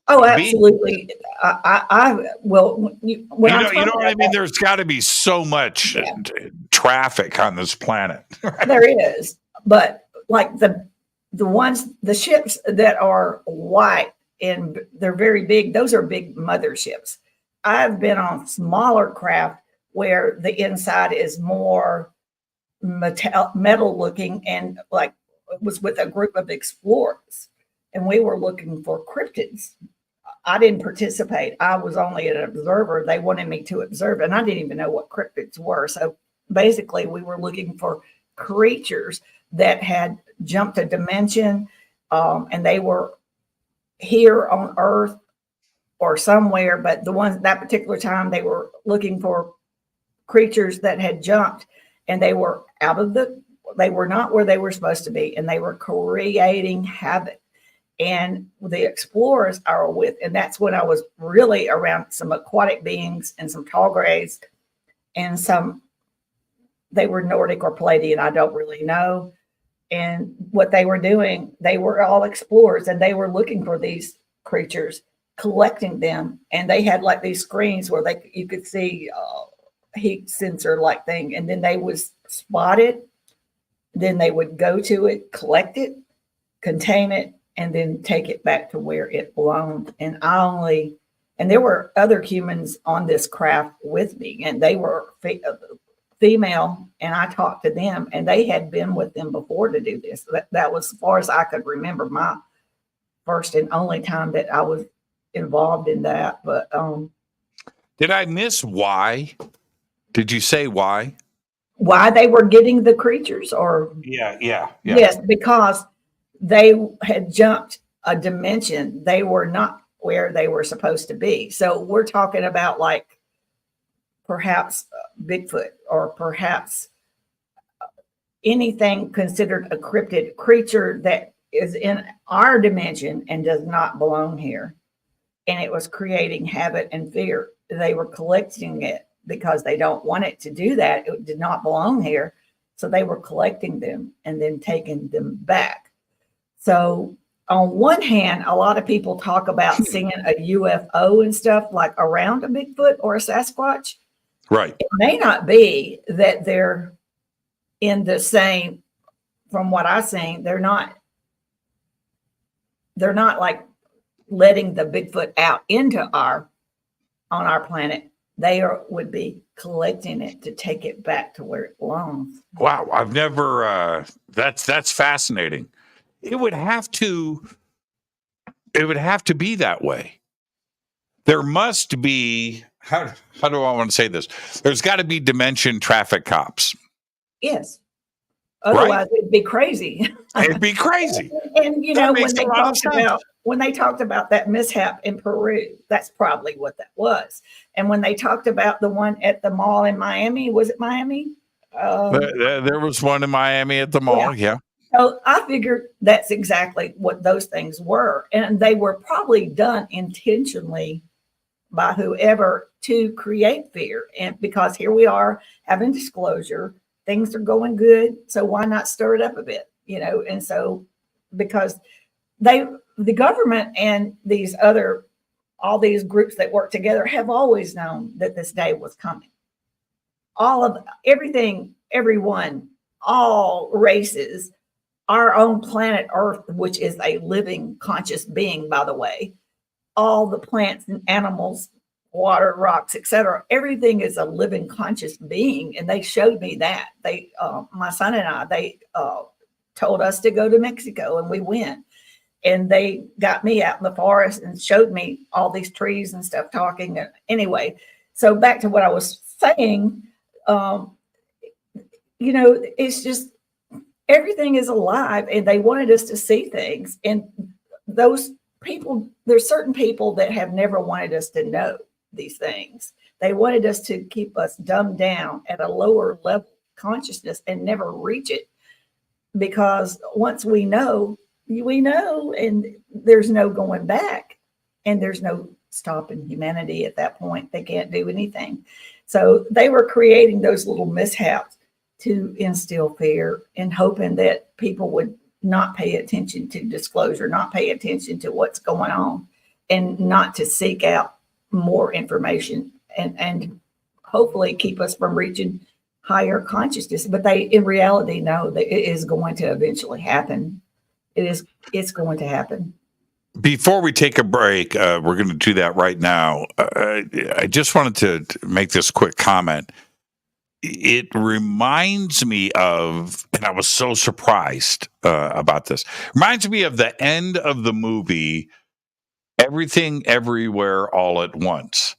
Oh, absolutely. I well, you know what I mean? There's got to be so much traffic on this planet. Right? There is, but like the ships that are white and they're very big, those are big motherships. I've been on smaller craft where the inside is more metal looking, and like it was with a group of explorers, and we were looking for cryptids. I didn't participate. I was only an observer. They wanted me to observe, and I didn't even know what cryptids were. So basically, we were looking for creatures that had jumped a dimension, and they were here on Earth or somewhere, but the ones that particular time they were looking for creatures that had jumped and they were they were not where they were supposed to be, and they were creating havoc. And the explorers I were with, and that's when I was really around some aquatic beings and some tall grays, and they were Nordic or Palladian, I don't really know. And what they were doing, they were all explorers, and they were looking for these creatures, collecting them, and they had like these screens where you could see heat sensor like thing, and then they would spot it, then they would go to it, collect it, contain it, and then take it back to where it belonged. And there were other humans on this craft with me, and they were female, and I talked to them, and they had been with them before to do this. That was, as far as I could remember, my first and only time that I was involved in that. But did I miss why? Did you say why? Why they were getting the creatures? Or yeah. Yes, because they had jumped a dimension. They were not where they were supposed to be. So we're talking about like perhaps Bigfoot, or perhaps anything considered a cryptid creature that is in our dimension and does not belong here. And it was creating havoc and fear. They were collecting it because they don't want it to do that. It did not belong here. So they were collecting them and then taking them back. So on one hand, a lot of people talk about seeing a UFO and stuff like around a Bigfoot or a Sasquatch. Right. It may not be that they're in the same, from what I've seen, they're not like letting the Bigfoot out on our planet. They would be collecting it to take it back to where it belongs. Wow. I've never, that's fascinating. It would have to be that way. There must be, how do I want to say this? There's got to be dimension traffic cops. Yes. Otherwise, right? It'd be crazy. It'd be crazy. And when they talked about that mishap in Peru, that's probably what that was. And when they talked about the one at the mall in Miami, was it Miami? There was one in Miami at the mall. Yeah. So I figured that's exactly what those things were. And they were probably done intentionally by whoever to create fear. And because here we are having disclosure, things are going good. So why not stir it up a bit? And so because the government and all these groups that work together have always known that this day was coming. All of everything, everyone, all races, our own planet Earth, which is a living conscious being, by the way, all the plants and animals, water, rocks, etc. Everything is a living conscious being. And they showed me that. My son and I, they told us to go to Mexico, and we went. And they got me out in the forest and showed me all these trees and stuff talking. Anyway, so back to what I was saying, it's just, everything is alive, and they wanted us to see things. And those people, there's certain people that have never wanted us to know these things. They wanted us to keep us dumbed down at a lower level of consciousness and never reach it. Because once we know, and there's no going back, and there's no stopping humanity at that point. They can't do anything. So they were creating those little mishaps to instill fear and hoping that people would not pay attention to disclosure, not pay attention to what's going on, and not to seek out more information and hopefully keep us from reaching higher consciousness. But they, in reality, know that it is going to eventually happen. It's going to happen. Before we take a break, we're going to do that right now. I just wanted to make this quick comment. It reminds me of, and I was so surprised about this, reminds me of the end of the movie Everything Everywhere All at Once.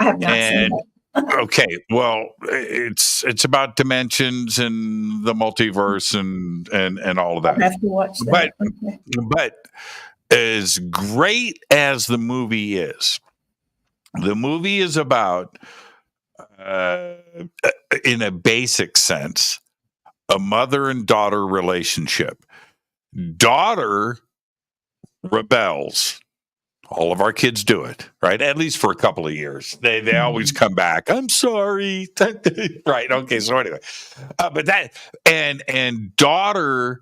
I have not seen that. Okay, well, it's about dimensions and the multiverse and all of that. I have to watch that. But as great as the movie is about in a basic sense, a mother and daughter relationship. Daughter rebels. All of our kids do it, right? At least for a couple of years. They always come back. I'm sorry. Right. Okay. So anyway, but that and daughter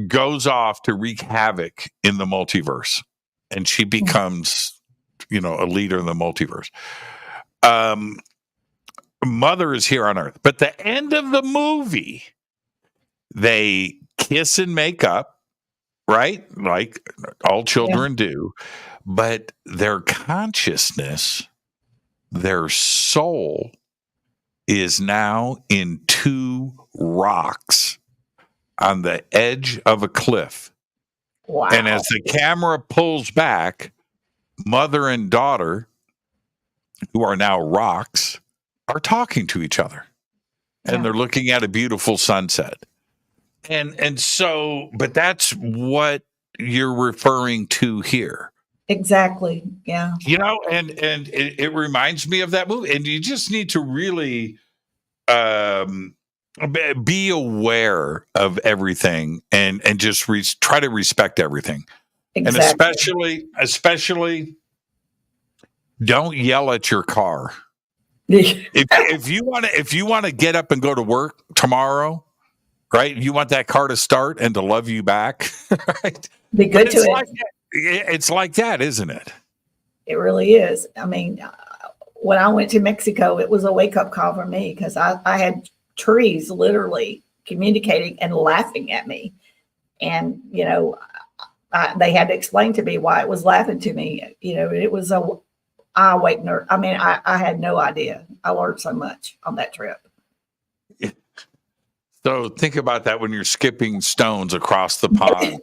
goes off to wreak havoc in the multiverse, and she becomes, a leader in the multiverse. Mother is here on Earth, but the end of the movie, they kiss and make up, right? Like all children do. But their consciousness, their soul, is now in two rocks on the edge of a cliff. Wow. And as the camera pulls back, mother and daughter, who are now rocks, are talking to each other. And they're looking at a beautiful sunset. And so, but that's what you're referring to here. Exactly. Yeah. And it reminds me of that movie. And you just need to really be aware of everything and just try to respect everything. Exactly. And especially don't yell at your car. If you want to get up and go to work tomorrow, right? You want that car to start and to love you back, right? Be good to it. It's like that, isn't it? It really is. I mean, when I went to Mexico, it was a wake-up call for me because I had trees literally communicating and laughing at me. And, they had to explain to me why it was laughing to me. It was a eye-awakener. I mean, I had no idea. I learned so much on that trip. So think about that when you're skipping stones across the pond.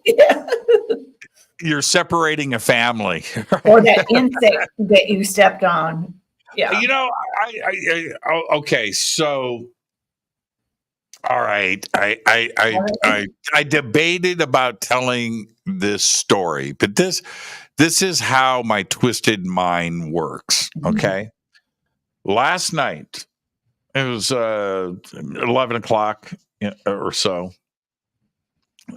You're separating a family. Or that insect that you stepped on. Yeah. Okay. So, all right. I debated about telling this story, but this is how my twisted mind works. Okay. Last night, it was 11 o'clock or so.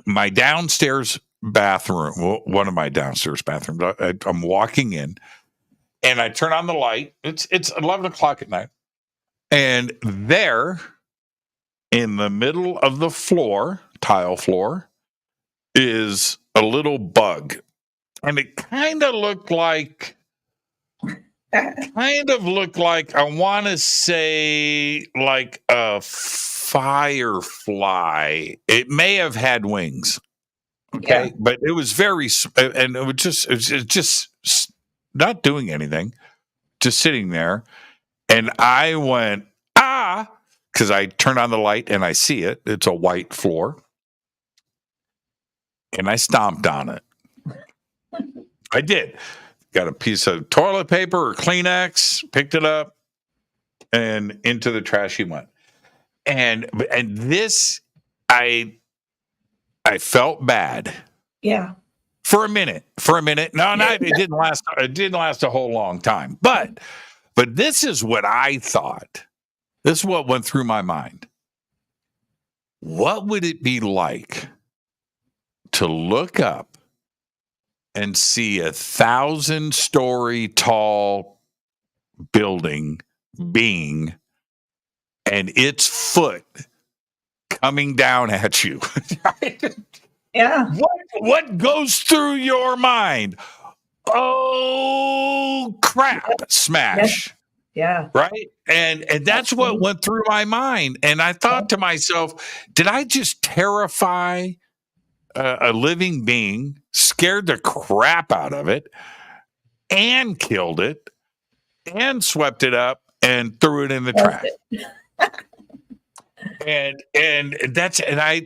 My downstairs bathroom, one of my downstairs bathrooms, I'm walking in and I turn on the light. It's 11 o'clock at night. And there in the middle of the floor, tile floor, is a little bug. And it kind of looked like, I want to say like a firefly. It may have had wings. Okay. But it was and it was just not doing anything, just sitting there. And I went, because I turn on the light and I see it. It's a white floor. And I stomped on it. I did. Got a piece of toilet paper or Kleenex, picked it up, and into the trash he went. And this, I felt bad. Yeah. For a minute. No, it didn't last. It didn't last a whole long time. But this is what I thought. This is what went through my mind. What would it be like to look up and see 1,000-story tall building being and its foot coming down at you? Yeah. What goes through your mind? Oh crap! Smash. Yeah. Right. And that's what went through my mind. And I thought to myself, did I just terrify a living being, scared the crap out of it, and killed it, and swept it up and threw it in the trash? And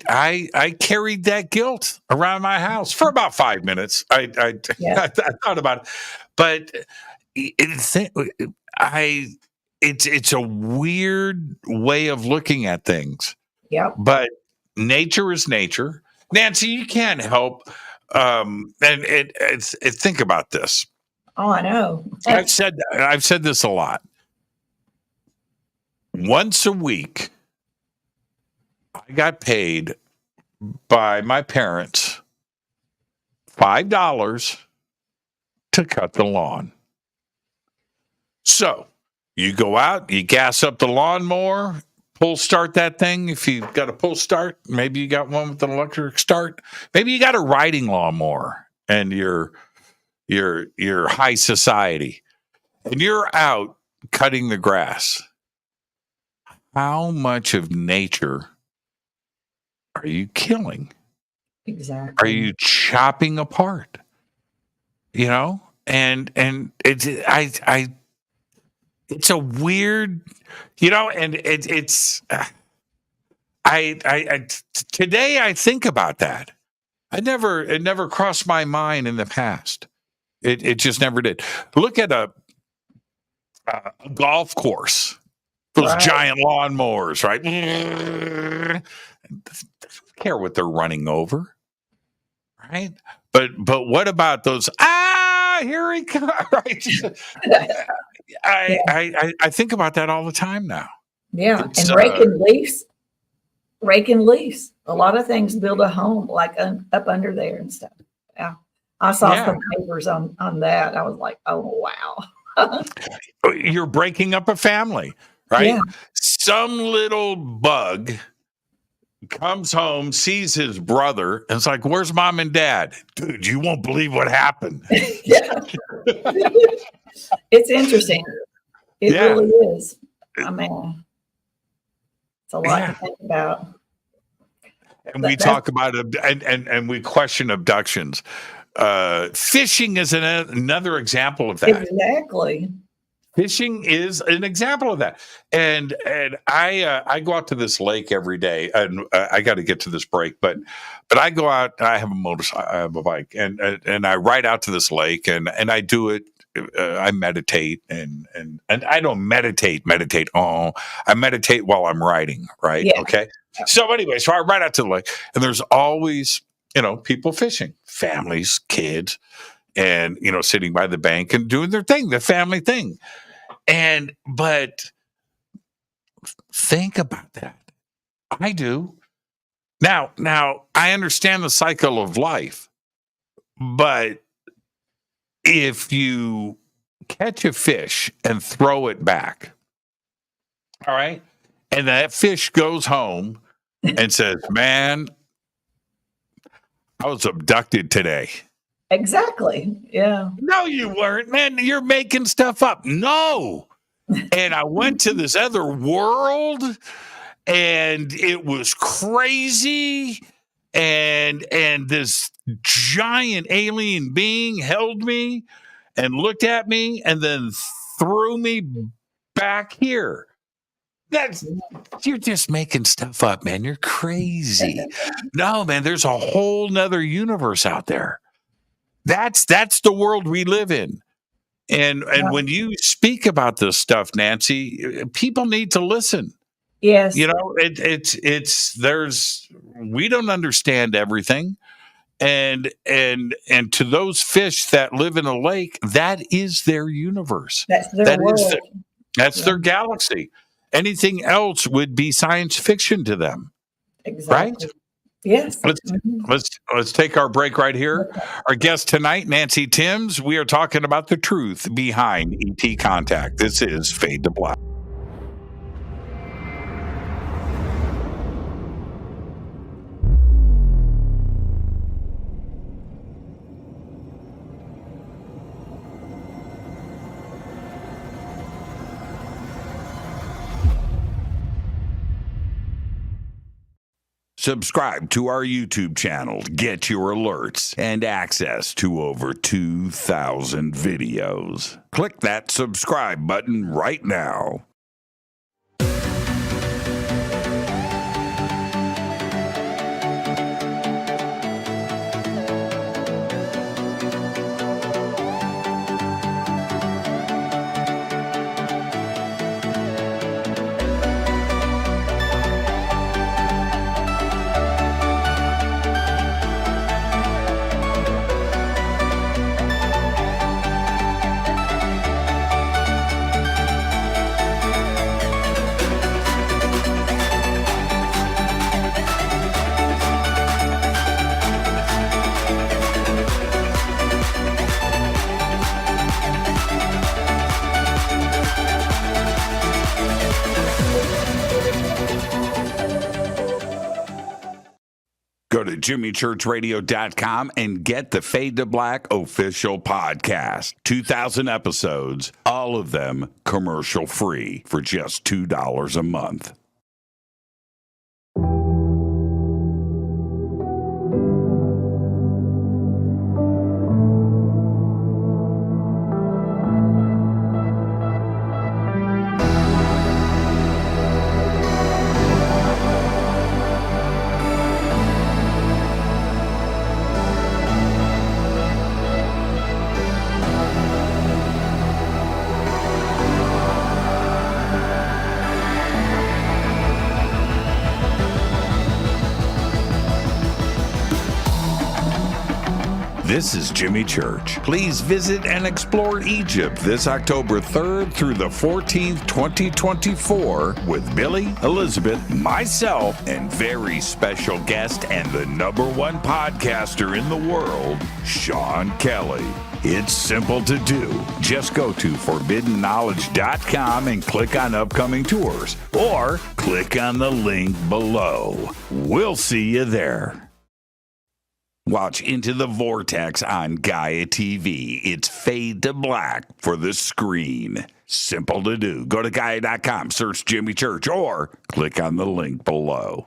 I carried that guilt around my house for about 5 minutes. I thought about it, but it's a weird way of looking at things. Yeah. But nature is nature. Nancy, you can't help. Think about this. Oh, I know. I've said this a lot. once a week, I got paid by my parents $5 to cut the lawn. So you go out, you gas up the lawnmower, pull start that thing. If you've got a pull start, maybe you got one with an electric start. Maybe you got a riding lawnmower and you're high society and you're out cutting the grass. How much of nature are you killing? Exactly. Are you chopping apart? You know, and it's it's a weird, you know, and it's today I think about that. It never crossed my mind in the past. It just never did. Look at a golf course. Those giant lawnmowers, right? Doesn't care what they're running over, right? But what about those? Here he comes! Right? I think about that all the time now. Yeah, and raking leaves. A lot of things build a home like up under there and stuff. Yeah, I saw some papers on that. I was like, oh wow. You're breaking up a family, right? Yeah. Some little bug comes home, sees his brother, and it's like, where's mom and dad? Dude, you won't believe what happened. Yeah. It's interesting. It really is. I mean, it's a lot to think about. And we talk about and we question abductions. Fishing is another example of that. Exactly. Fishing is an example of that. And I go out to this lake every day, and I got to get to this break, but I go out. I have a motorcycle, I have a bike, and I ride out to this lake, and I do it. I meditate, and I don't meditate. Oh, I meditate while I'm riding. Right? Yeah. Okay. So anyway, so I ride out to the lake, and there's always, you know, people fishing, families, kids, and, you know, sitting by the bank and doing their thing, the family thing. But think about that. I do. Now I understand the cycle of life, but if you catch a fish and throw it back, all right, and that fish goes home and says, man, I was abducted today. Exactly. Yeah. No, you weren't, man. You're making stuff up. No. And I went to this other world, and it was crazy. And this giant alien being held me and looked at me and then threw me back here. You're just making stuff up, man. You're crazy. No, man, there's a whole nother universe out there. That's the world we live in. And when you speak about this stuff, Nancy, people need to listen. Yes. You know, we don't understand everything. And to those fish that live in a lake, that is their universe. That's their world. That's their galaxy. Anything else would be science fiction to them. Exactly. Right? Yes. Let's take our break right here. Okay. Our guest tonight, Nancy Thames. We are talking about the truth behind ET contact. This is Fade to Black. Subscribe to our YouTube channel to get your alerts and access to over 2,000 videos. Click that subscribe button right now. to jimmychurchradio.com and get the Fade to Black official podcast. 2,000 episodes, all of them commercial free for just $2 a month. This is Jimmy Church. Please visit and explore Egypt this October 3rd through the 14th, 2024 with Billy, Elizabeth, myself, and very special guest and the #1 podcaster in the world, Sean Kelly. It's simple to do. Just go to forbiddenknowledge.com and click on upcoming tours, or click on the link below. We'll see you there. Watch Into the Vortex on Gaia TV. It's Fade to Black for the screen. Simple to do. Go to Gaia.com, search Jimmy Church, or click on the link below.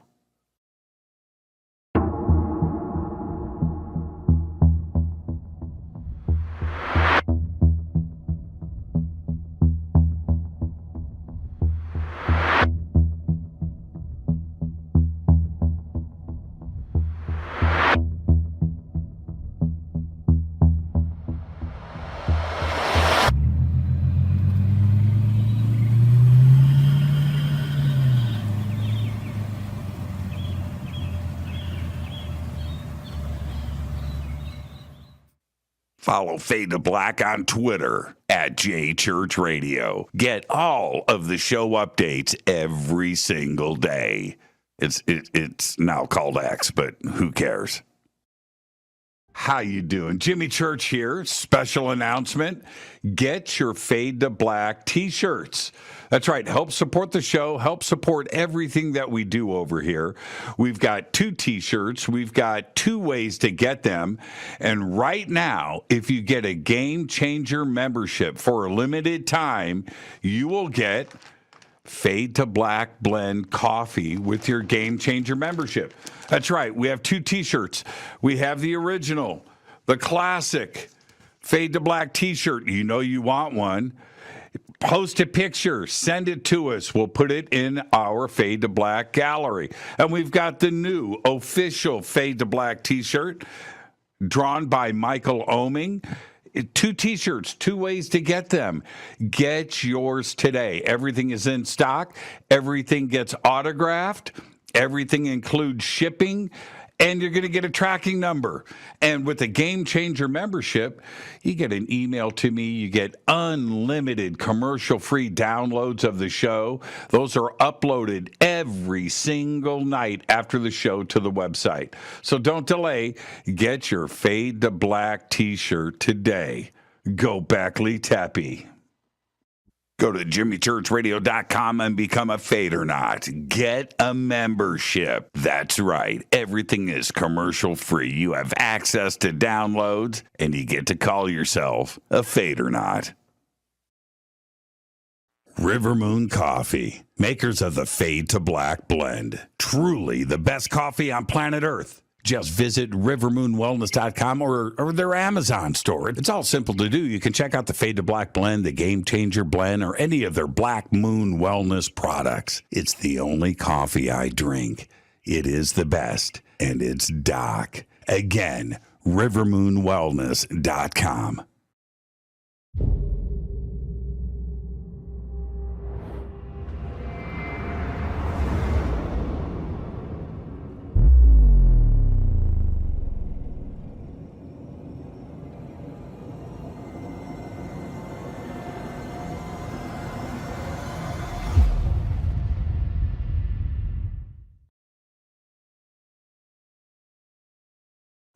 Follow Fade to Black on Twitter at JChurchRadio. Get all of the show updates every single day. It's now called X, but who cares? How you doing? Jimmy Church here. Special announcement. Get your Fade to Black t-shirts. That's right. Help support the show. Help support everything that we do over here. We've got 2 t-shirts. We've got 2 ways to get them. And right now, if you get a Game Changer membership for a limited time, you will get Fade to Black Blend coffee with your Game Changer membership. That's right. We have 2 t-shirts. We have the original, the classic Fade to Black t-shirt. You know you want one. Post a picture, send it to us. We'll put it in our Fade to Black gallery. And we've got the new official Fade to Black t-shirt drawn by Michael Oming. 2 t-shirts, 2 ways to get them. Get yours today. Everything is in stock. Everything gets autographed. Everything includes shipping. And you're going to get a tracking number. And with a Game Changer membership, you get an email to me. You get unlimited commercial-free downloads of the show. Those are uploaded every single night after the show to the website. So don't delay. Get your Fade to Black t-shirt today. Go Backley Tappy. Go to jimmychurchradio.com and become a Fadernaut. Get a membership. That's right. Everything is commercial free. You have access to downloads, and you get to call yourself a Fadernaut. River Moon Coffee, makers of the Fade to Black blend. Truly the best coffee on planet Earth. Just visit rivermoonwellness.com or their Amazon store. It's all simple to do. You can check out the Fade to Black blend, the Game Changer blend, or any of their Black Moon Wellness products. It's the only coffee I drink. It is the best, and it's Doc. Again, rivermoonwellness.com.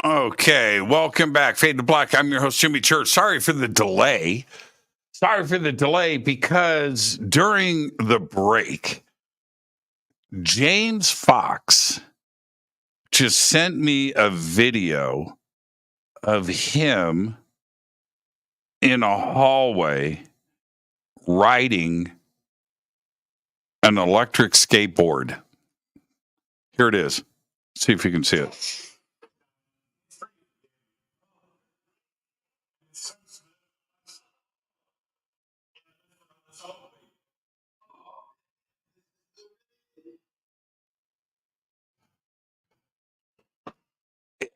Okay, welcome back. Fade to Black. I'm your host, Jimmy Church. Sorry for the delay. Because during the break, James Fox just sent me a video of him in a hallway riding an electric skateboard. Here it is. See if you can see it.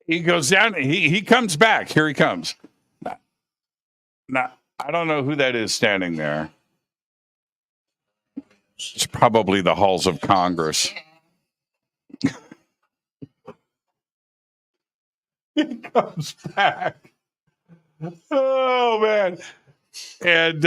He goes down. He comes back. Here he comes. Now, I don't know who that is standing there. It's probably the halls of Congress. He comes back. Oh man! And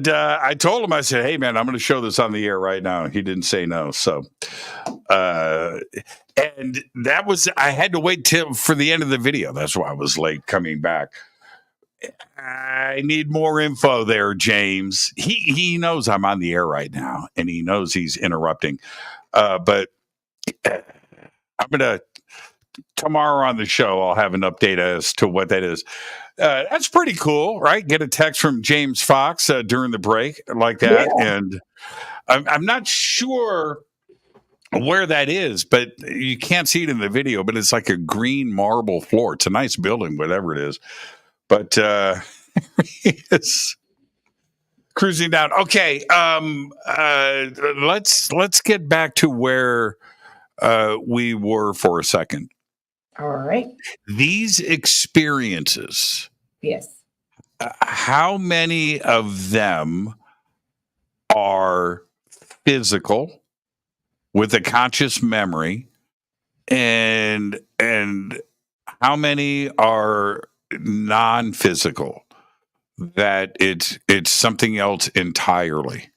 I told him, I said, "Hey man, I'm going to show this on the air right now." He didn't say no, so. And that was, I had to wait for the end of the video. That's why I was late coming back. I need more info there, James. He knows I'm on the air right now, and he knows he's interrupting. But I'm going to, tomorrow on the show, I'll have an update as to what that is. That's pretty cool, right? Get a text from James Fox during the break like that. Yeah. And I'm not sure where that is, but you can't see it in the video, but it's like a green marble floor. It's a nice building, whatever it is. But he is cruising down. Okay, let's get back to where we were for a second. All right. These experiences. Yes. How many of them are physical with a conscious memory, and how many are non-physical, that it's something else entirely?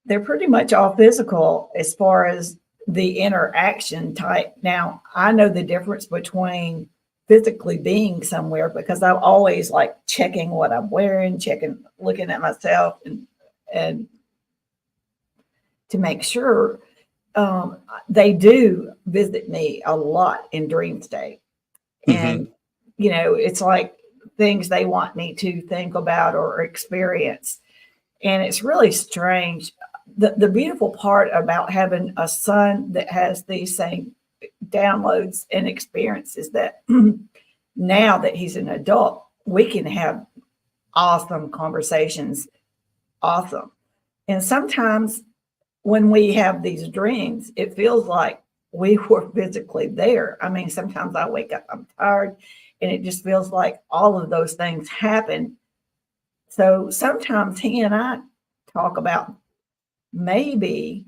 They're pretty much all physical as far as the interaction type. Now, I know the difference between physically being somewhere because I'm always like checking what I'm wearing, looking at myself and to make sure. They do visit me a lot in dream state. And, it's like things they want me to think about or experience. And it's really strange. The beautiful part about having a son that has these same downloads and experiences that now that he's an adult, we can have awesome conversations. Awesome. And sometimes when we have these dreams, it feels like we were physically there. I mean, sometimes I wake up, I'm tired, and it just feels like all of those things happen. So sometimes he and I talk about maybe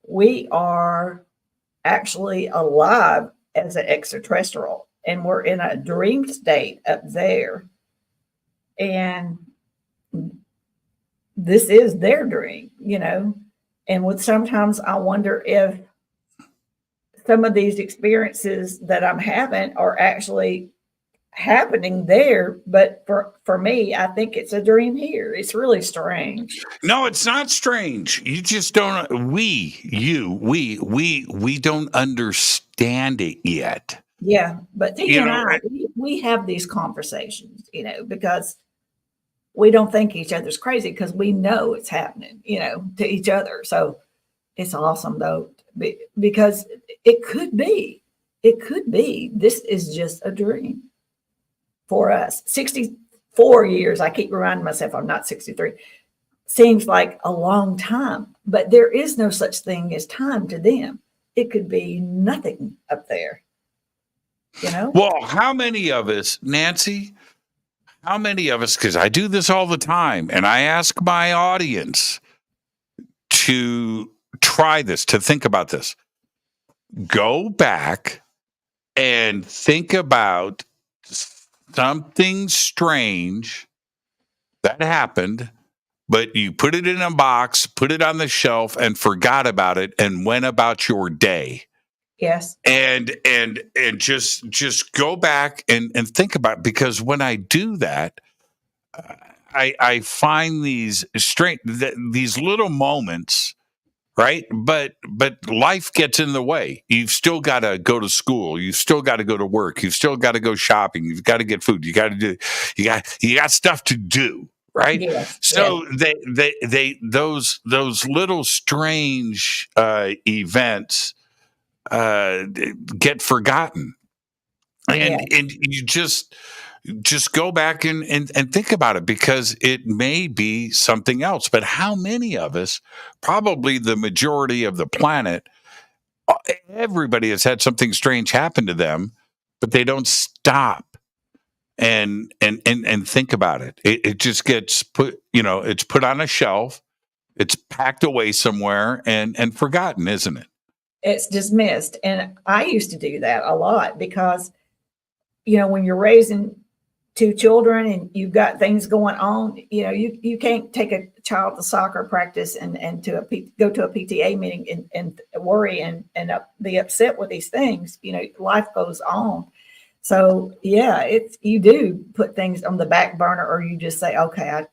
we are actually alive as an extraterrestrial, and we're in a dream state up there. And this is their dream, And sometimes I wonder if some of these experiences that I'm having are actually happening there. But for me, I think it's a dream here. It's really strange. No, it's not strange. You just don't. We don't understand it yet. Yeah, but T and I, we have these conversations, because we don't think each other's crazy because we know it's happening, to each other. So it's awesome though, because it could be, this is just a dream for us. 64 years. I keep reminding myself I'm not 63. Seems like a long time, but there is no such thing as time to them. It could be nothing up there, Well, how many of us, Nancy, because I do this all the time, and I ask my audience to try this, to think about this. Go back and think about something strange that happened, but you put it in a box, put it on the shelf, and forgot about it and went about your day. Yes. And just go back and think about it, because when I do that, I find these strange, these little moments, right? But life gets in the way. You've still got to go to school. You've still got to go to work. You've still got to go shopping. You've got to get food. You got stuff to do, right? Yes, yes, So those little strange events get forgotten, yes. and you just go back and think about it, because it may be something else. But how many of us, probably the majority of the planet, everybody has had something strange happen to them, but they don't stop and think about it. It just gets put, it's put on a shelf, it's packed away somewhere and forgotten, isn't it? It's dismissed. And I used to do that a lot because, when you're raising two children and you've got things going on, you can't take a child to soccer practice and go to a PTA meeting and worry and be upset with these things. Life goes on. So yeah, you do put things on the back burner, or you just say, okay,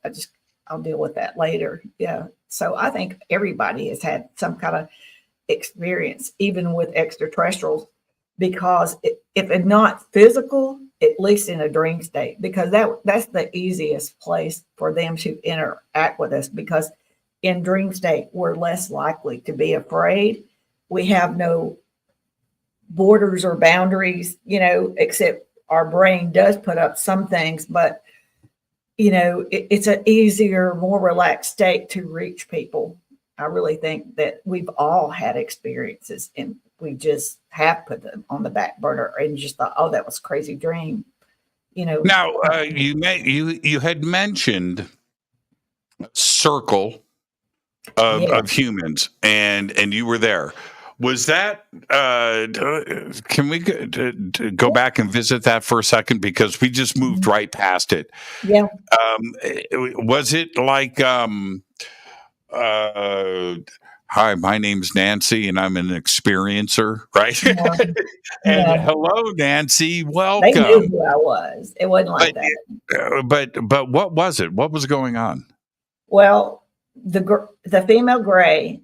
I'll deal with that later. Yeah. So I think everybody has had some kind of experience, even with extraterrestrials, because if it's not physical, at least in a dream state, because that's the easiest place for them to interact with us, because in dream state, we're less likely to be afraid. We have no borders or boundaries, except our brain does put up some things, but it's an easier, more relaxed state to reach people. I really think that we've all had experiences and we just have put them on the back burner and just thought, oh, that was a crazy dream. Now, you had mentioned circle of humans, and you were there. Was that? Can we go back and visit that for a second, because we just moved right past it? Yeah. Was it like? Hi, my name's Nancy, and I'm an experiencer, right? And hello, Nancy, welcome. They knew who I was. It wasn't like that. But what was it? What was going on? Well, the female gray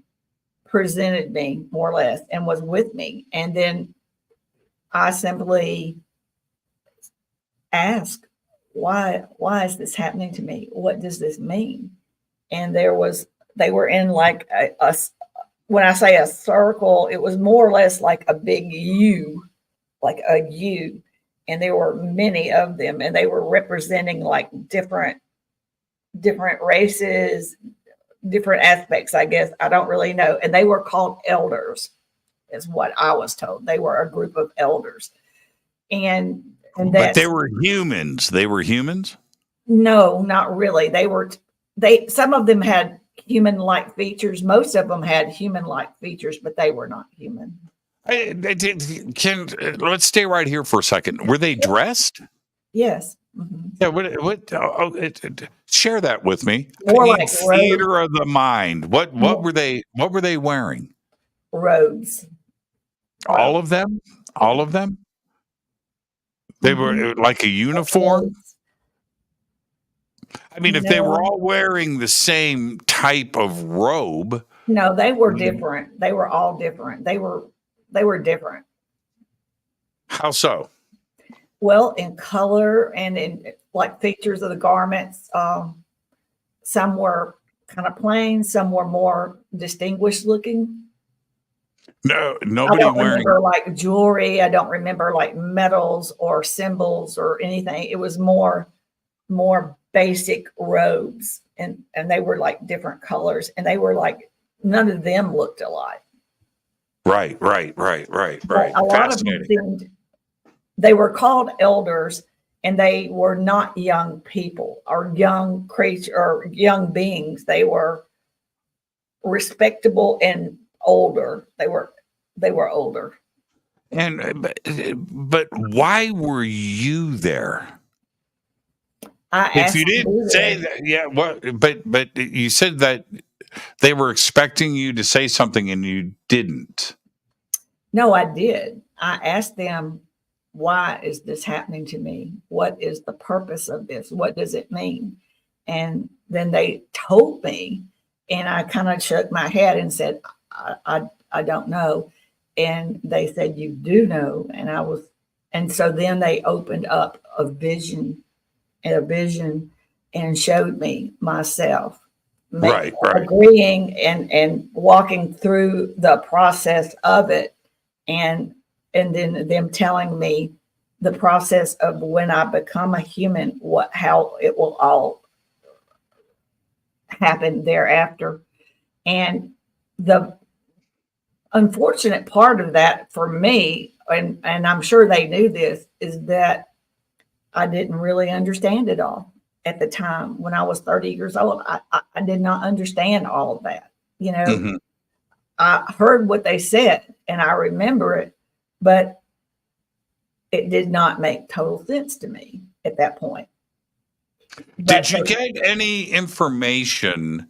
presented me more or less and was with me, and then I simply asked, "Why is this happening to me? What does this mean?" And they were in like when I say a circle, it was more or less like a big U, like a U. And there were many of them, and they were representing like different races, different aspects, I guess. I don't really know. And they were called elders, is what I was told. They were a group of elders. And but they were humans. They were humans? No, not really. Some of them had human-like features. Most of them had human-like features, but they were not human. Let's stay right here for a second. Were they dressed? Yes. Mm-hmm. Yeah. Share that with me. More like theater of the mind. What were they wearing? Robes. All of them. All of them. They were like a uniform. I mean, if they were all wearing the same type of robe. No, they were different. They were all different. They were different. How so? Well, in color and in like features of the garments. Some were kind of plain. Some were more distinguished looking. No, nobody I don't wearing remember like jewelry. I don't remember like medals or symbols or anything. It was more basic robes, and they were like different colors, and they were like, none of them looked alike. Right. But a lot of them seemed, they were called elders, and they were not young people or young creatures or young beings. They were respectable and older. They were older. And but why were you there? If you didn't say that, yeah. What? But you said that they were expecting you to say something and you didn't. No, I did. I asked them, "Why is this happening to me? What is the purpose of this? What does it mean?" And then they told me, and I kind of shook my head and said, I don't know. And they said, you do know. And so then they opened up a vision and showed me myself. Right. Agreeing and walking through the process of it, and then them telling me the process of when I become a human, how it will all happen thereafter. And the unfortunate part of that for me, and I'm sure they knew this, is that I didn't really understand it all at the time. When I was 30 years old, I did not understand all of that. I heard what they said and I remember it, but it did not make total sense to me at that point. Did you get any information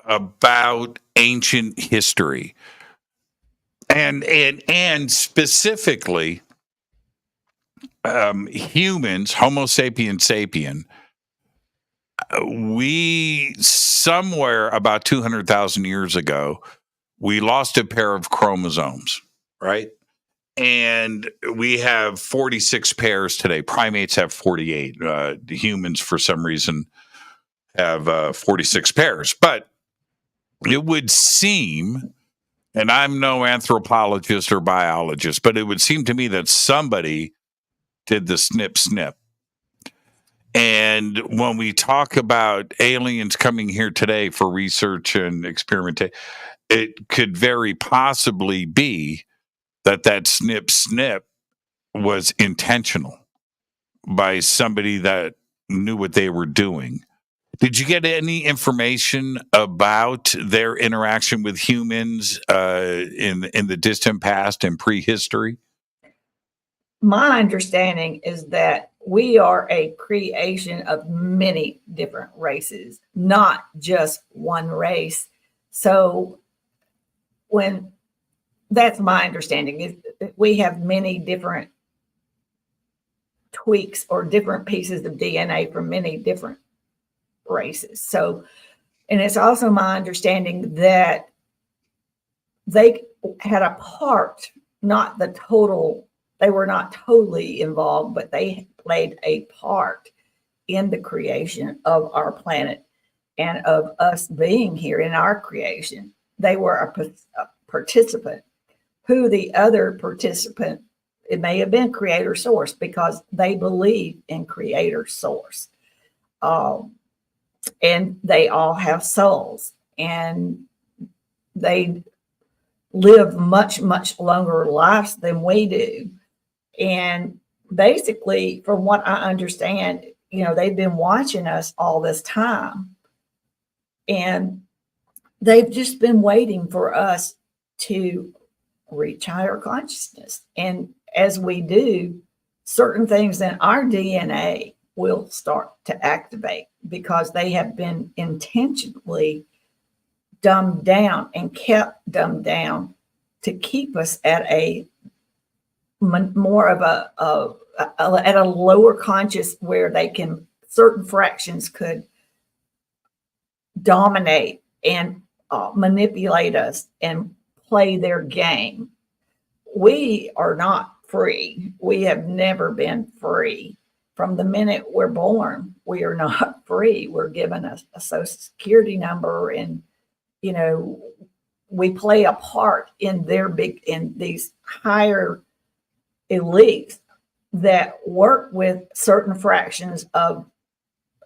about ancient history and specifically humans, Homo sapiens sapien? We somewhere about 200,000 years ago, we lost a pair of chromosomes, right? And we have 46 pairs today. Primates have 48. Humans, for some reason, have 46 pairs. But it would seem, and I'm no anthropologist or biologist, but it would seem to me that somebody did the snip snip. And when we talk about aliens coming here today for research and experimentation, it could very possibly be that snip snip was intentional by somebody that knew what they were doing. Did you get any information about their interaction with humans in the distant past and prehistory? My understanding is that we are a creation of many different races, not just one race. So that's my understanding, is we have many different tweaks or different pieces of DNA from many different races. So, and it's also my understanding that they had a part, not the total, they were not totally involved, but they played a part in the creation of our planet and of us being here in our creation. They were a participant. Who the other participant, it may have been creator source, because they believe in creator source. And they all have souls, and they live much, much longer lives than we do. And basically, from what I understand, they've been watching us all this time, and they've just been waiting for us to reach higher consciousness. And as we do, certain things in our DNA will start to activate, because they have been intentionally dumbed down and kept dumbed down to keep us at a more of at a lower conscious, where certain fractions could dominate and manipulate us and play their game. We are not free. We have never been free. From the minute we're born, we are not free. We're given a social security number, and we play a part in in these higher elites that work with certain fractions of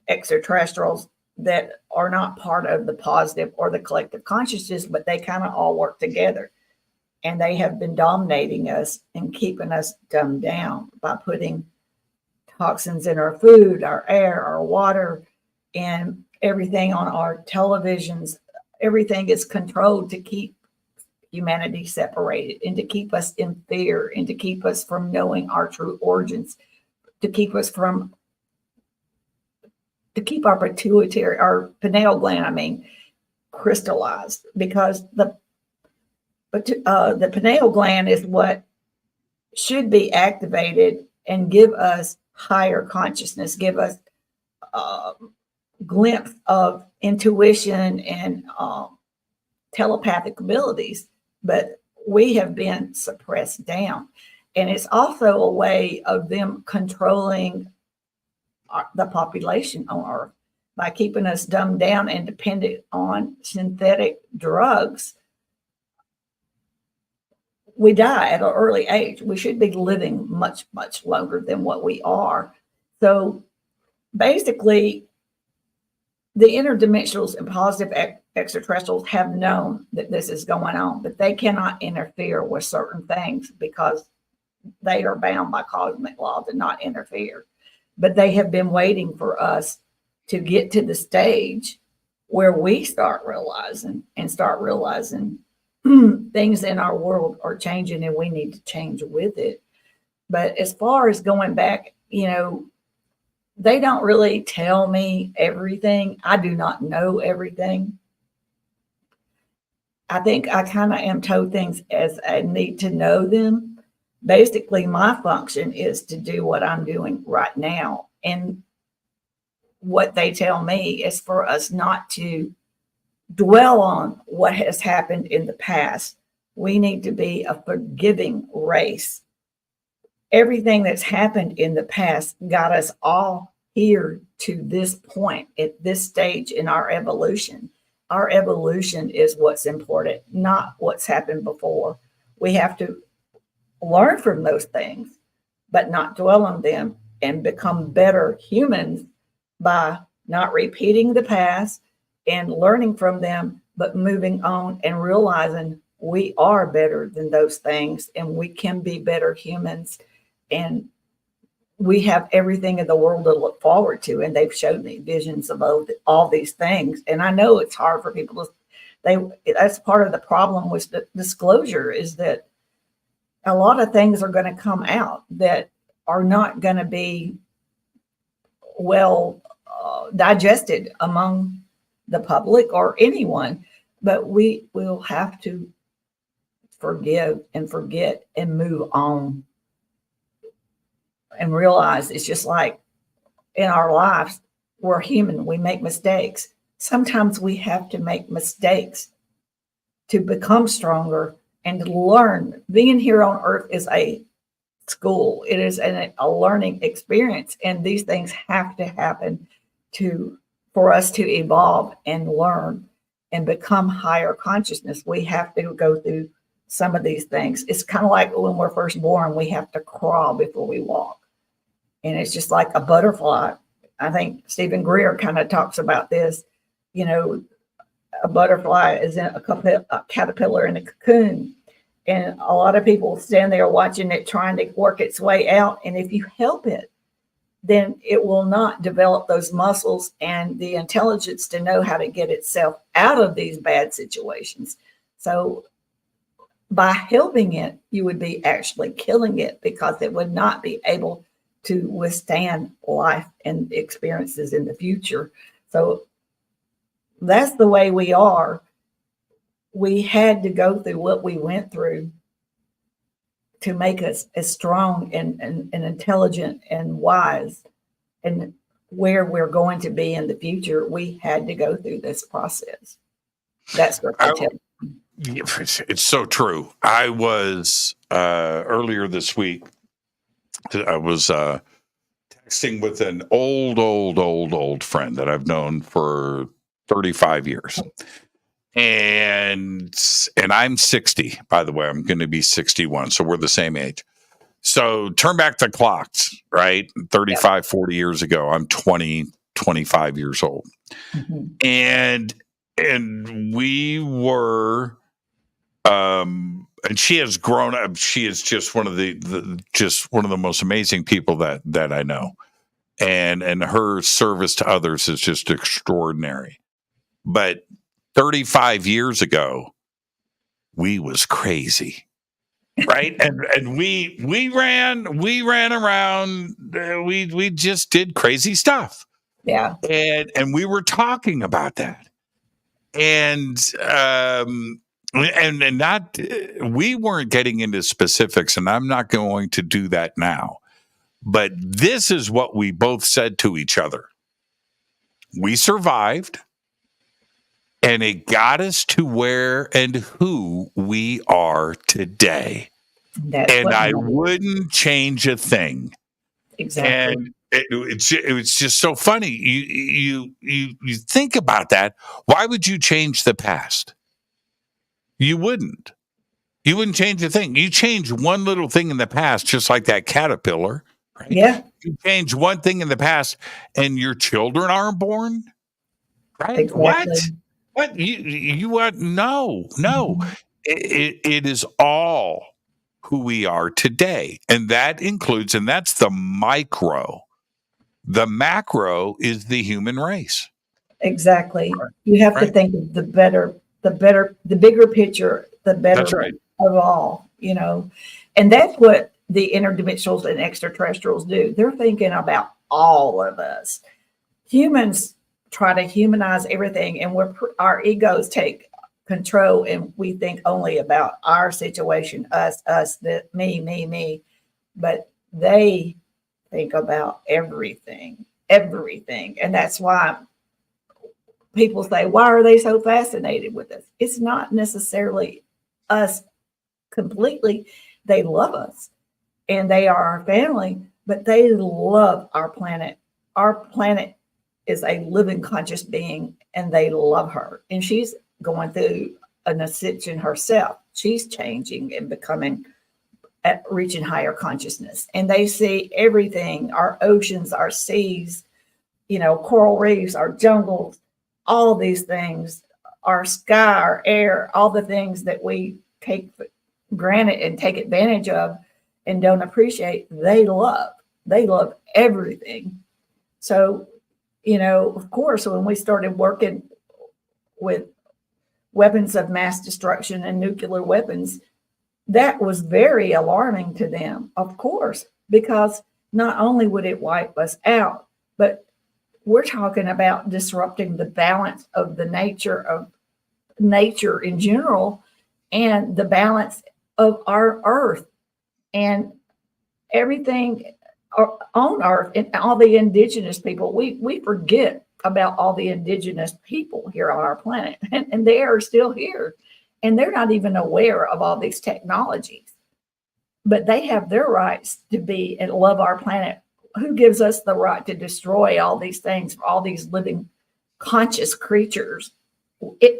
extraterrestrials that are not part of the positive or the collective consciousness, but they kind of all work together. And they have been dominating us and keeping us dumbed down by putting toxins in our food, our air, our water, and everything on our televisions. Everything is controlled to keep humanity separated, and to keep us in fear, and to keep us from knowing our true origins, to keep our pituitary, our pineal gland, crystallized, because the pineal gland is what should be activated and give us higher consciousness, give us glimpse of intuition and telepathic abilities, but we have been suppressed down. And it's also a way of them controlling the population on Earth by keeping us dumbed down and dependent on synthetic drugs. We die at an early age. We should be living much, much longer than what we are. So basically, the interdimensionals and positive extraterrestrials have known that this is going on, but they cannot interfere with certain things because they are bound by cosmic law to not interfere. But they have been waiting for us to get to the stage where we start realizing things in our world are changing and we need to change with it. But as far as going back, they don't really tell me everything. I do not know everything. I think I kind of am told things as I need to know them. Basically, my function is to do what I'm doing right now. And what they tell me is for us not to dwell on what has happened in the past. We need to be a forgiving race. Everything that's happened in the past got us all here to this point at this stage in our evolution. Our evolution is what's important, not what's happened before. We have to learn from those things, but not dwell on them and become better humans by not repeating the past and learning from them, but moving on and realizing we are better than those things and we can be better humans. And we have everything in the world to look forward to. And they've showed me visions of all these things. And I know it's hard for people to, that's part of the problem with the disclosure, is that a lot of things are going to come out that are not going to be well digested among the public or anyone, but we will have to forgive and forget and move on and realize it's just like in our lives, we're human, we make mistakes. Sometimes we have to make mistakes to become stronger and to learn. Being here on Earth is a school. It is a learning experience, and these things have to happen for us to evolve and learn and become higher consciousness. We have to go through some of these things. It's kind of like when we're first born, we have to crawl before we walk. And it's just like a butterfly. I think Stephen Greer kind of talks about this. A butterfly is in a caterpillar in a cocoon. And a lot of people stand there watching it, trying to work its way out. And if you help it, then it will not develop those muscles and the intelligence to know how to get itself out of these bad situations. So by helping it, you would be actually killing it, because it would not be able to withstand life and experiences in the future. So that's the way we are. We had to go through what we went through to make us as strong and intelligent and wise, and where we're going to be in the future. We had to go through this process. That's what I tell you. It's so true. I was earlier this week, I was texting with an old friend that I've known for 35 years. And I'm 60, by the way. I'm going to be 61, so we're the same age. So turn back the clocks, right? 35, 40 years ago, I'm 20, 25 years old. Mm-hmm. And we were, and she has grown up. She is just one of the most amazing people that I know. And her service to others is just extraordinary. But 35 years ago, we was crazy, right? and we ran around. We just did crazy stuff. Yeah. And we were talking about that, and not, we weren't getting into specifics, and I'm not going to do that now. But this is what we both said to each other. We survived, and it got us to where and who we are today. That's And what I matters. wouldn't change a thing. Exactly. And it's just so funny. You think about that. Why would you change the past? You wouldn't. You wouldn't change a thing. You change one little thing in the past, just like that caterpillar, right? Yeah, You change one thing in the past, and your children aren't born, right? exactly. What? You what? No. Mhm. It is all who we are today, and that includes, and that's the micro. The macro is the human race. Exactly. You have to Right. think of the bigger picture, the That's right. betterment of all, and that's what the interdimensionals and extraterrestrials do. They're thinking about all of us. Humans try to humanize everything, and our egos take control, and we think only about our situation, us, me. But they think about everything, and that's why people say, why are they so fascinated with us? It's not necessarily us completely. They love us and they are our family, but they love our planet. Our planet is a living conscious being and they love her. And she's going through an ascension herself. She's changing and becoming reaching higher consciousness. And they see everything, our oceans, our seas, coral reefs, our jungles, all these things, our sky, our air, all the things that we take for granted and take advantage of and don't appreciate, they love. They love everything. So, of course, when we started working with weapons of mass destruction and nuclear weapons, that was very alarming to them, of course, because not only would it wipe us out, but we're talking about disrupting the balance of the nature in general and the balance of our earth and everything on earth and all the indigenous people. We forget about all the indigenous people here on our planet, and they are still here, and they're not even aware of all these technologies, but they have their rights to be and love our planet. Who gives us the right to destroy all these things for all these living conscious creatures?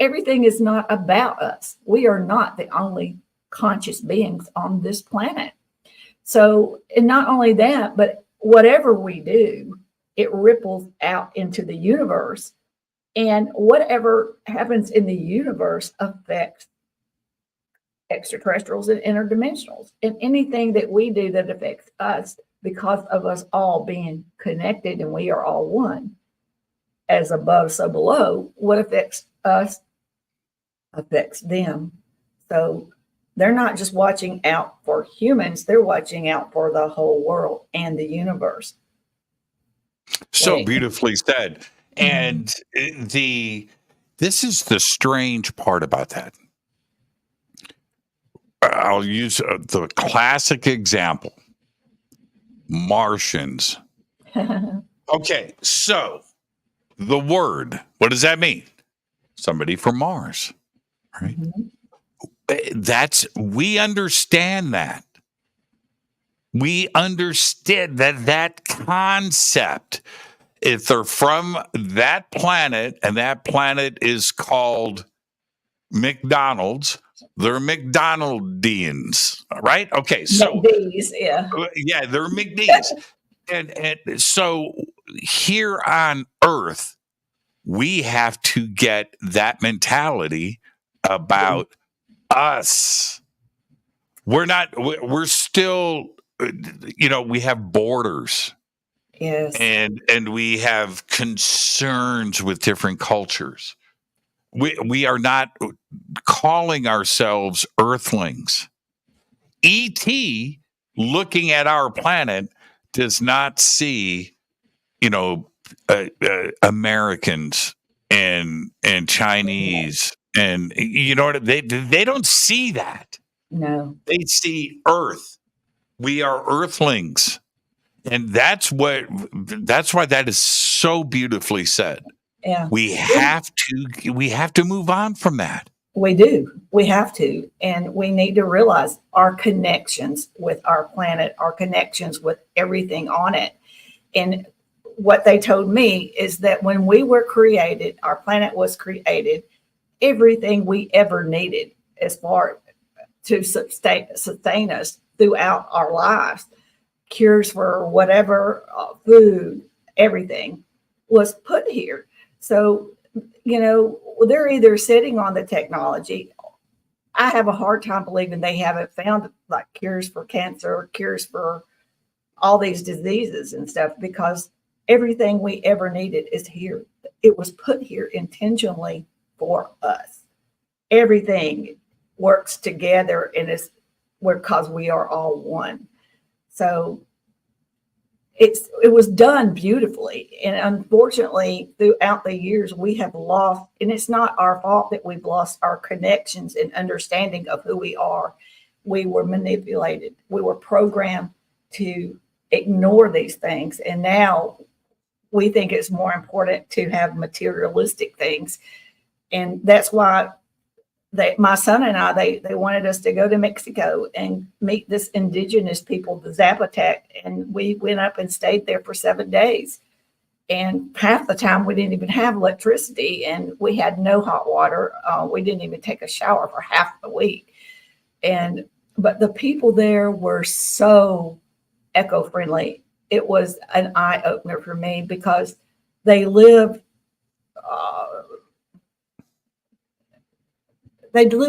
Everything is not about us. We are not the only conscious beings on this planet. So, and not only that, but whatever we do, it ripples out into the universe. And whatever happens in the universe affects extraterrestrials and interdimensionals. And anything that we do that affects us, because of us all being connected and we are all one, as above, so below, what affects us affects them. So they're not just watching out for humans, they're watching out for the whole world and the universe. So beautifully said. And this is the strange part about that. I'll use the classic example. Martians. Okay, so the word, what does that mean? Somebody from Mars, right? We understand that. We understand that concept. If they're from that planet and that planet is called McDonald's, they're McDonaldians, right? Okay, so McDee's, yeah, they're McDee's. And so here on Earth, we have to get that mentality about us. We're still, we have borders. Yes. And we have concerns with different cultures. We are not calling ourselves Earthlings. ET looking at our planet does not see, Americans and Chinese and they don't see that. No. They see Earth. We are Earthlings. And that's why that is so beautifully said. Yeah. We have to move on from that. We do. We have to. And we need to realize our connections with our planet, our connections with everything on it. And what they told me is that when we were created, our planet was created, everything we ever needed as far to sustain us throughout our lives, cures for whatever, food, everything was put here. So, they're either sitting on the technology. I have a hard time believing they haven't found like cures for cancer or cures for all these diseases and stuff, because everything we ever needed is here. It was put here intentionally for us. Everything works together, and it's because we are all one. So it was done beautifully. And unfortunately, throughout the years, we have lost, and it's not our fault that we've lost our connections and understanding of who we are. We were manipulated. We were programmed to ignore these things. And now we think it's more important to have materialistic things. And that's why my son and I, they wanted us to go to Mexico and meet this indigenous people, the Zapotec. And we went up and stayed there for 7 days. And half the time we didn't even have electricity, and we had no hot water. We didn't even take a shower for half the week. But the people there were so eco-friendly. It was an eye-opener for me, because they lived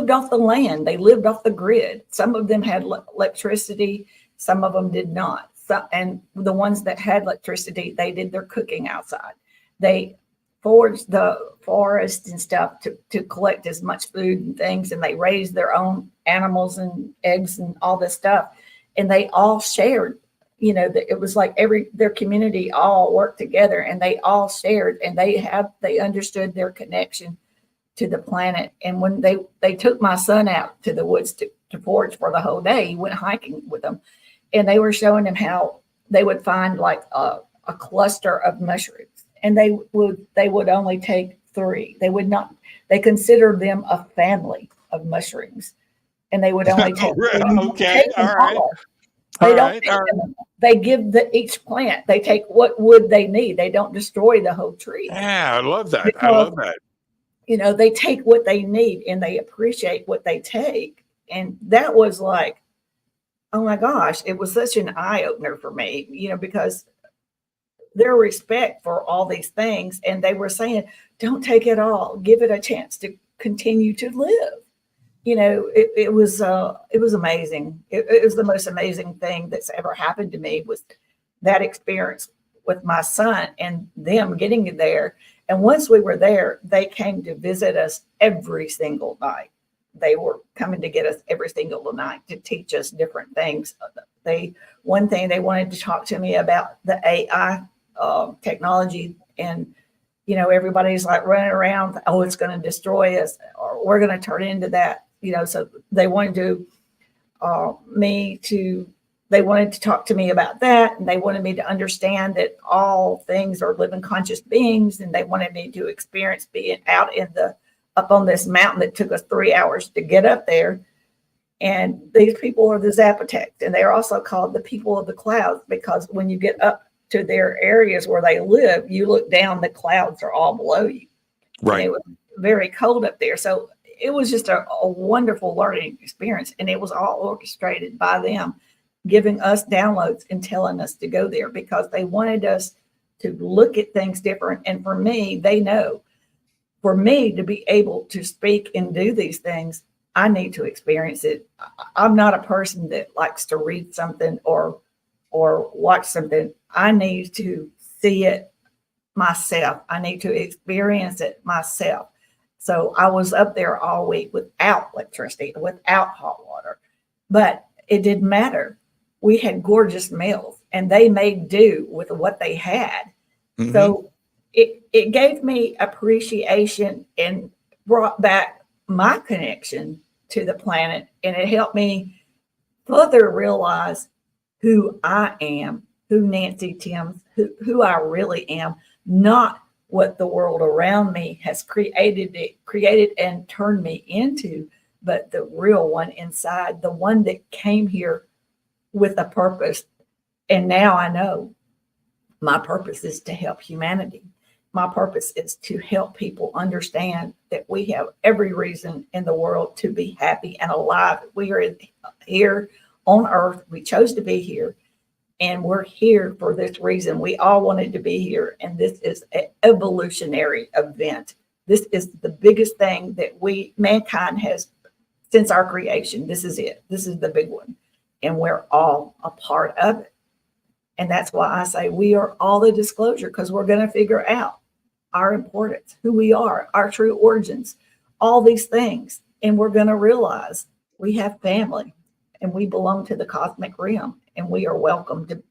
off the land. They lived off the grid. Some of them had electricity. Some of them did not. And the ones that had electricity, they did their cooking outside. They foraged the forest and stuff to collect as much food and things. And they raised their own animals and eggs and all this stuff. And they all shared. It was like their community all worked together, and they all shared, and they understood their connection to the planet. And when they took my son out to the woods to forage for the whole day, he went hiking with them, and they were showing him how they would find like a cluster of mushrooms, and they would only take 3. They considered them a family of mushrooms, and they would only take 3. Okay, all right. They don't take them. They give each plant. They take what wood they need. They don't destroy the whole tree. Yeah, I love that. Because, I love that. They take what they need, and they appreciate what they take. And that was like, oh my gosh, it was such an eye opener for me, because their respect for all these things. And they were saying, don't take it all, give it a chance to continue to live. It was amazing. It was the most amazing thing that's ever happened to me, was that experience with my son and them getting there. And once we were there, they came to visit us every single night. They were coming to get us every single night to teach us different things. One thing they wanted to talk to me about the AI technology, and everybody's like running around, oh, it's going to destroy us, or we're going to turn into that. So they wanted they wanted to talk to me about that, and they wanted me to understand that all things are living conscious beings, and they wanted me to experience being out up on this mountain that took us 3 hours to get up there. And these people are the Zapotecs, and they're also called the people of the clouds, because when you get up to their areas where they live, you look down, the clouds are all below you. Right. And it was very cold up there. So it was just a wonderful learning experience. And it was all orchestrated by them, giving us downloads and telling us to go there, because they wanted us to look at things different. And for me, they know, for me to be able to speak and do these things, I need to experience it. I'm not a person that likes to read something or watch something. I need to see it myself. I need to experience it myself. So I was up there all week without electricity, without hot water, but it didn't matter. We had gorgeous meals, and they made do with what they had. Mm-hmm. So it gave me appreciation and brought back my connection to the planet. And it helped me further realize who I am, who Nancy Thames, who I really am, not what the world around me has created and turned me into, but the real one inside, the one that came here with a purpose. And now I know my purpose is to help humanity. My purpose is to help people understand that we have every reason in the world to be happy and alive. We are here on earth. We chose to be here, and we're here for this reason. We all wanted to be here, and this is an evolutionary event. This is the biggest thing that mankind has since our creation. This is it. This is the big one, and we're all a part of it. And that's why I say we are all the disclosure, because we're going to figure out our importance, who we are, our true origins, all these things. And we're going to realize we have family and we belong to the cosmic realm, and we are welcome to,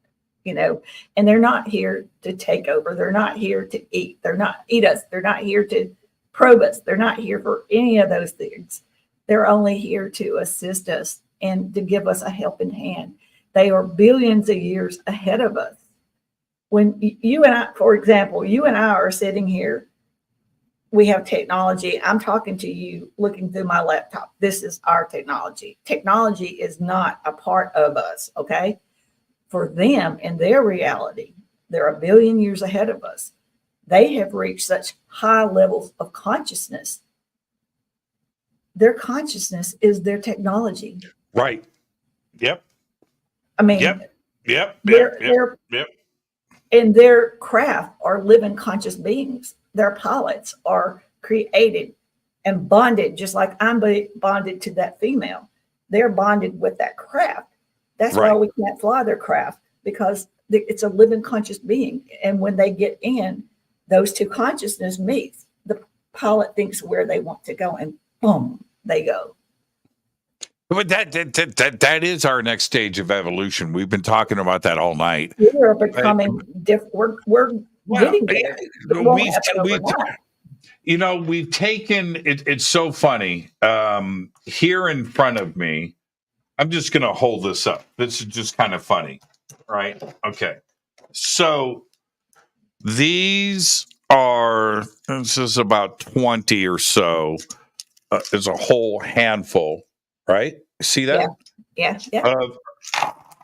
and they're not here to take over. They're not here to eat. They're not eat us. They're not here to probe us. They're not here for any of those things. They're only here to assist us and to give us a helping hand. They are billions of years ahead of us. When you and I, for example, you and I are sitting here, we have technology. I'm talking to you, looking through my laptop. This is our technology. Technology is not a part of us, okay? For them, in their reality, they're a billion years ahead of us. They have reached such high levels of consciousness. Their consciousness is their technology. Right. Yep. I mean, Yep. And their craft are living conscious beings. Their pilots are created and bonded, just like I'm bonded to that female. They're bonded with that craft. That's why we can't fly their craft, because it's a living conscious being. And when they get in, those two consciousness meet. The pilot thinks where they want to go, and boom, they go. But that is our next stage of evolution. We've been talking about that all night. We're becoming different. We're getting there. We've taken it. It's so funny. Here in front of me, I'm just going to hold this up. This is just kind of funny, right? Okay. So this is about 20 or so. There's a whole handful. Right? See that? Yeah.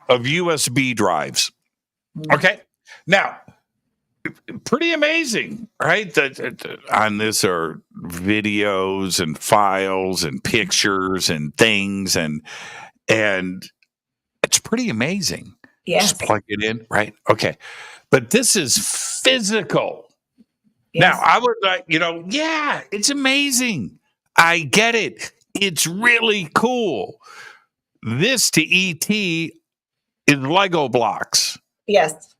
Of USB drives. Okay. Now, pretty amazing, right? On this are videos and files and pictures and things, and it's pretty amazing. Yes. Just plug it in, right? Okay. But this is physical. Yes. Now, I would like, it's amazing. I get it. It's really cool. This to ET is Lego blocks. Yes.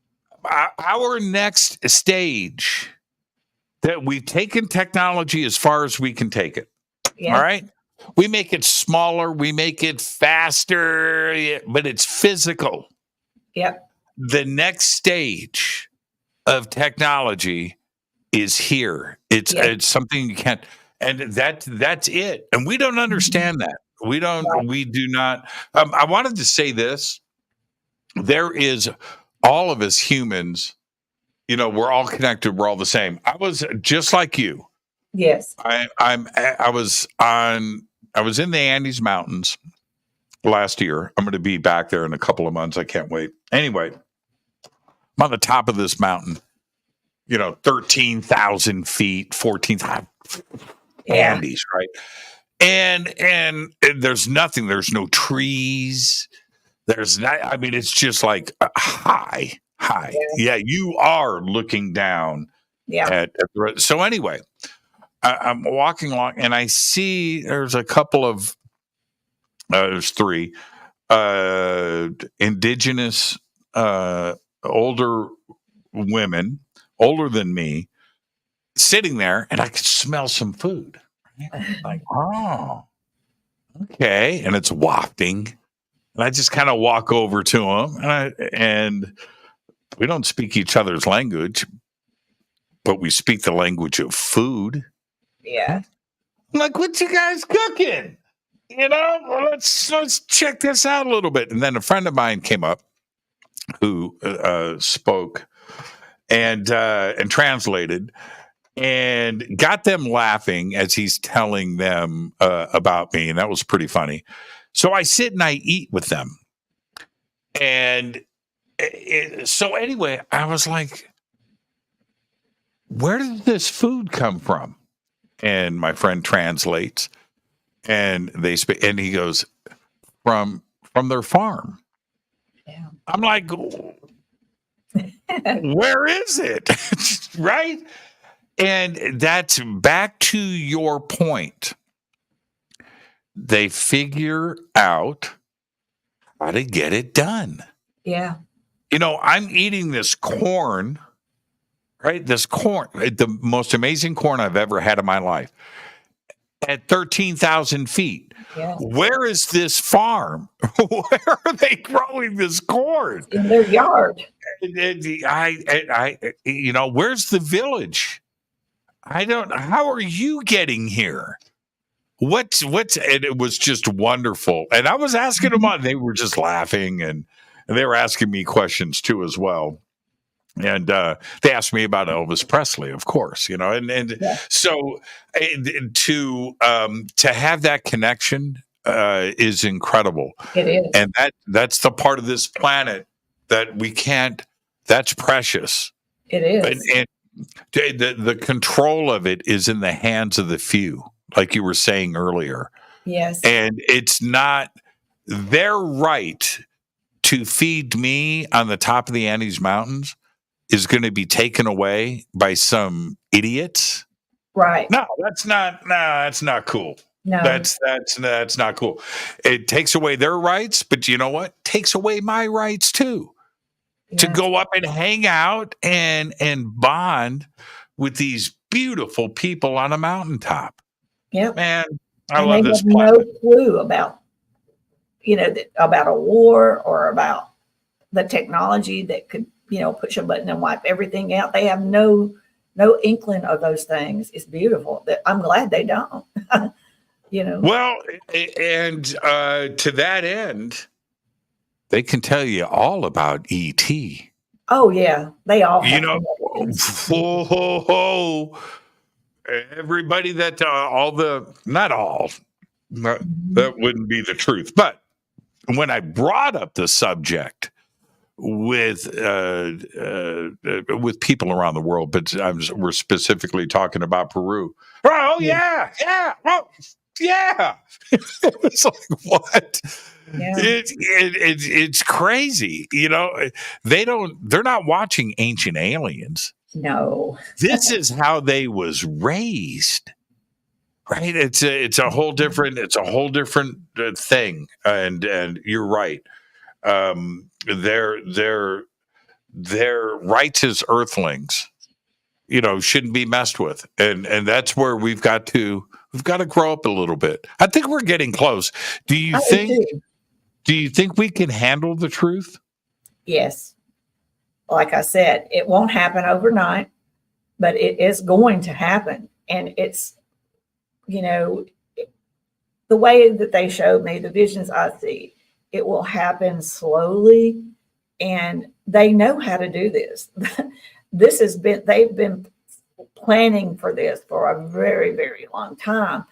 Our next stage, that we've taken technology as far as we can take it. Yeah. All right. We make it smaller. We make it faster, but it's physical. Yep. The next stage of technology is here. It's something you can't. And that's it. And we don't understand that. We do not. I wanted to say this. There is all of us humans, we're all connected. We're all the same. I was just like you. Yes. I was in the Andes Mountains last year. I'm going to be back there in a couple of months. I can't wait. Anyway, I'm on the top of this mountain, 13,000 feet, 14,000. Andes, right? And there's nothing. There's no trees. There's not. I mean, it's just like high. Yeah, you are looking down. Yeah. So anyway, I'm walking along, and I see there's a couple of there's three indigenous older women, older than me, sitting there, and I could smell some food. Like, oh, okay. And it's wafting. And I just kind of walk over to them, and we don't speak each other's language, but we speak the language of food. Yeah. I'm like, what you guys cooking? Let's check this out a little bit. And then a friend of mine came up who spoke and translated. and got them laughing as he's telling them about me. And that was pretty funny. So I sit and I eat with them. And so anyway, I was like, where did this food come from? And my friend translates, and and he goes, from their farm. Yeah. I'm like, where is it? Right? And that's back to your point. They figure out how to get it done. Yeah. You know, I'm eating this corn, right? This corn, the most amazing corn I've ever had in my life, at 13,000 feet. Yes. Where is this farm? Where are they growing this corn? In their yard. You know, where's the village? How are you getting here? And it was just wonderful. And I was asking them on, they were just laughing and they were asking me questions too as well. And they asked me about Elvis Presley, of course, you know, and yeah. So to have that connection is incredible. It is. And that's the part of this planet that we can't, that's precious. It is. And the control of it is in the hands of the few, like you were saying earlier. Yes. And it's not their right to feed me on the top of the Andes Mountains is going to be taken away by some idiots. Right. No, that's not cool. No. That's not cool. It takes away their rights, but you know what? Takes away my rights too. Yeah. To go up and hang out and bond with these beautiful people on a mountaintop. Yep. Man, I love this planet. They have no clue about, about a war or about the technology that could, push a button and wipe everything out. They have no inkling of those things. It's beautiful. I'm glad they don't. Well, and to that end, they can tell you all about E.T. Oh yeah, they all. Everybody that not all, that wouldn't be the truth. But when I brought up the subject with people around the world, but we're specifically talking about Peru. Oh yeah. Well, yeah. It's like, what? Yeah. It's crazy. They're not watching Ancient Aliens. No. This is how they was raised. Right? It's a whole different thing. And you're right. Their rights as earthlings, shouldn't be messed with. And that's where we've got to grow up a little bit. I think we're getting close. Do you think we can handle the truth? Yes. Like I said, it won't happen overnight, but it is going to happen. And it's, the way that they showed me, the visions I see, it will happen slowly. And they know how to do this. They've been planning for this for a very, very long time.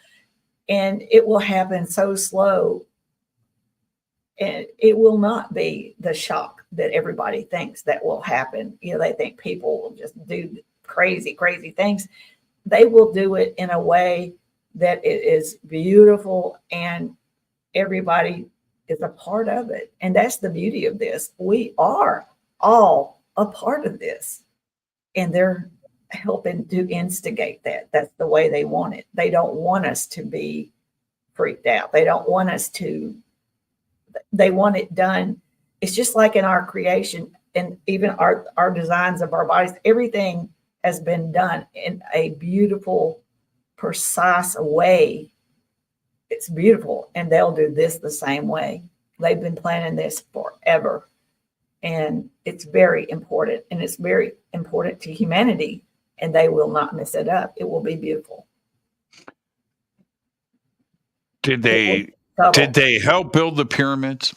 And it will happen so slow. And it will not be the shock that everybody thinks that will happen. They think people will just do crazy, crazy things. They will do it in a way that it is beautiful and everybody is a part of it. And that's the beauty of this. We are all a part of this. And they're helping to instigate that. That's the way they want it. They don't want us to be freaked out. They don't want us to. They want it done. It's just like in our creation and even our designs of our bodies, everything has been done in a beautiful, precise way. It's beautiful. And they'll do this the same way. They've been planning this forever. And it's very important. And it's very important to humanity. And they will not mess it up. It will be beautiful. Did they help build the pyramids?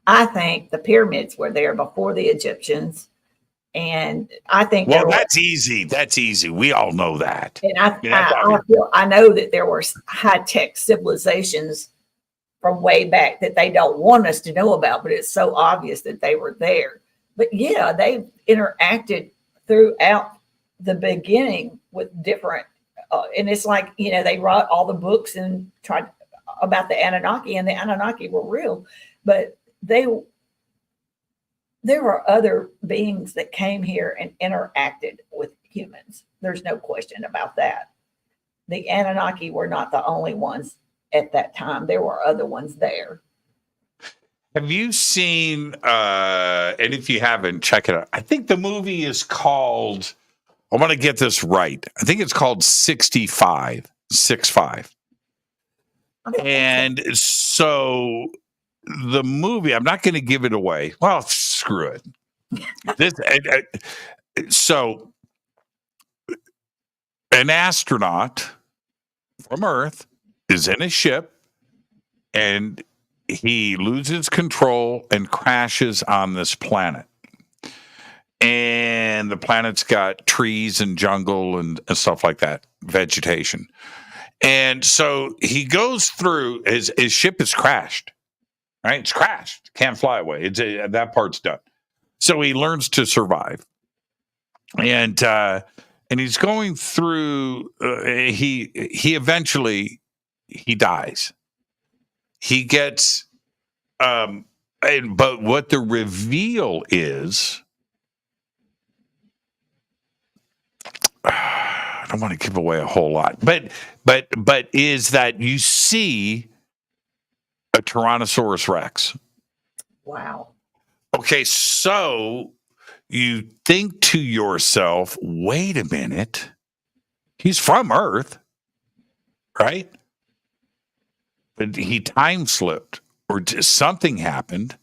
I think the pyramids were there before the Egyptians. And I think Well, that's easy. That's easy. We all know that. and Yeah, I know that there were high tech civilizations from way back that they don't want us to know about, but it's so obvious that they were there. But yeah, they've interacted throughout the beginning with different, and it's like, they wrote all the books and tried about the Anunnaki, and the Anunnaki were real, but there were other beings that came here and interacted with humans. There's no question about that. The Anunnaki were not the only ones at that time. There were other ones there. Have you seen, and if you haven't, check it out. I think the movie is called, I want to get this right. I think it's called 65. And so the movie, I'm not going to give it away. Well, screw it. So an astronaut from Earth is in a ship and he loses control and crashes on this planet. And the planet's got trees and jungle and stuff like that, vegetation. And so he goes through, his ship is crashed, right? It's crashed, can't fly away. That part's done. So he learns to survive. And he's going through, he eventually, he dies. He gets, but what the reveal is, I don't want to give away a whole lot, but is that you see a Tyrannosaurus Rex. Wow. Okay, so you think to yourself, wait a minute, he's from Earth, right? But he time slipped or something happened.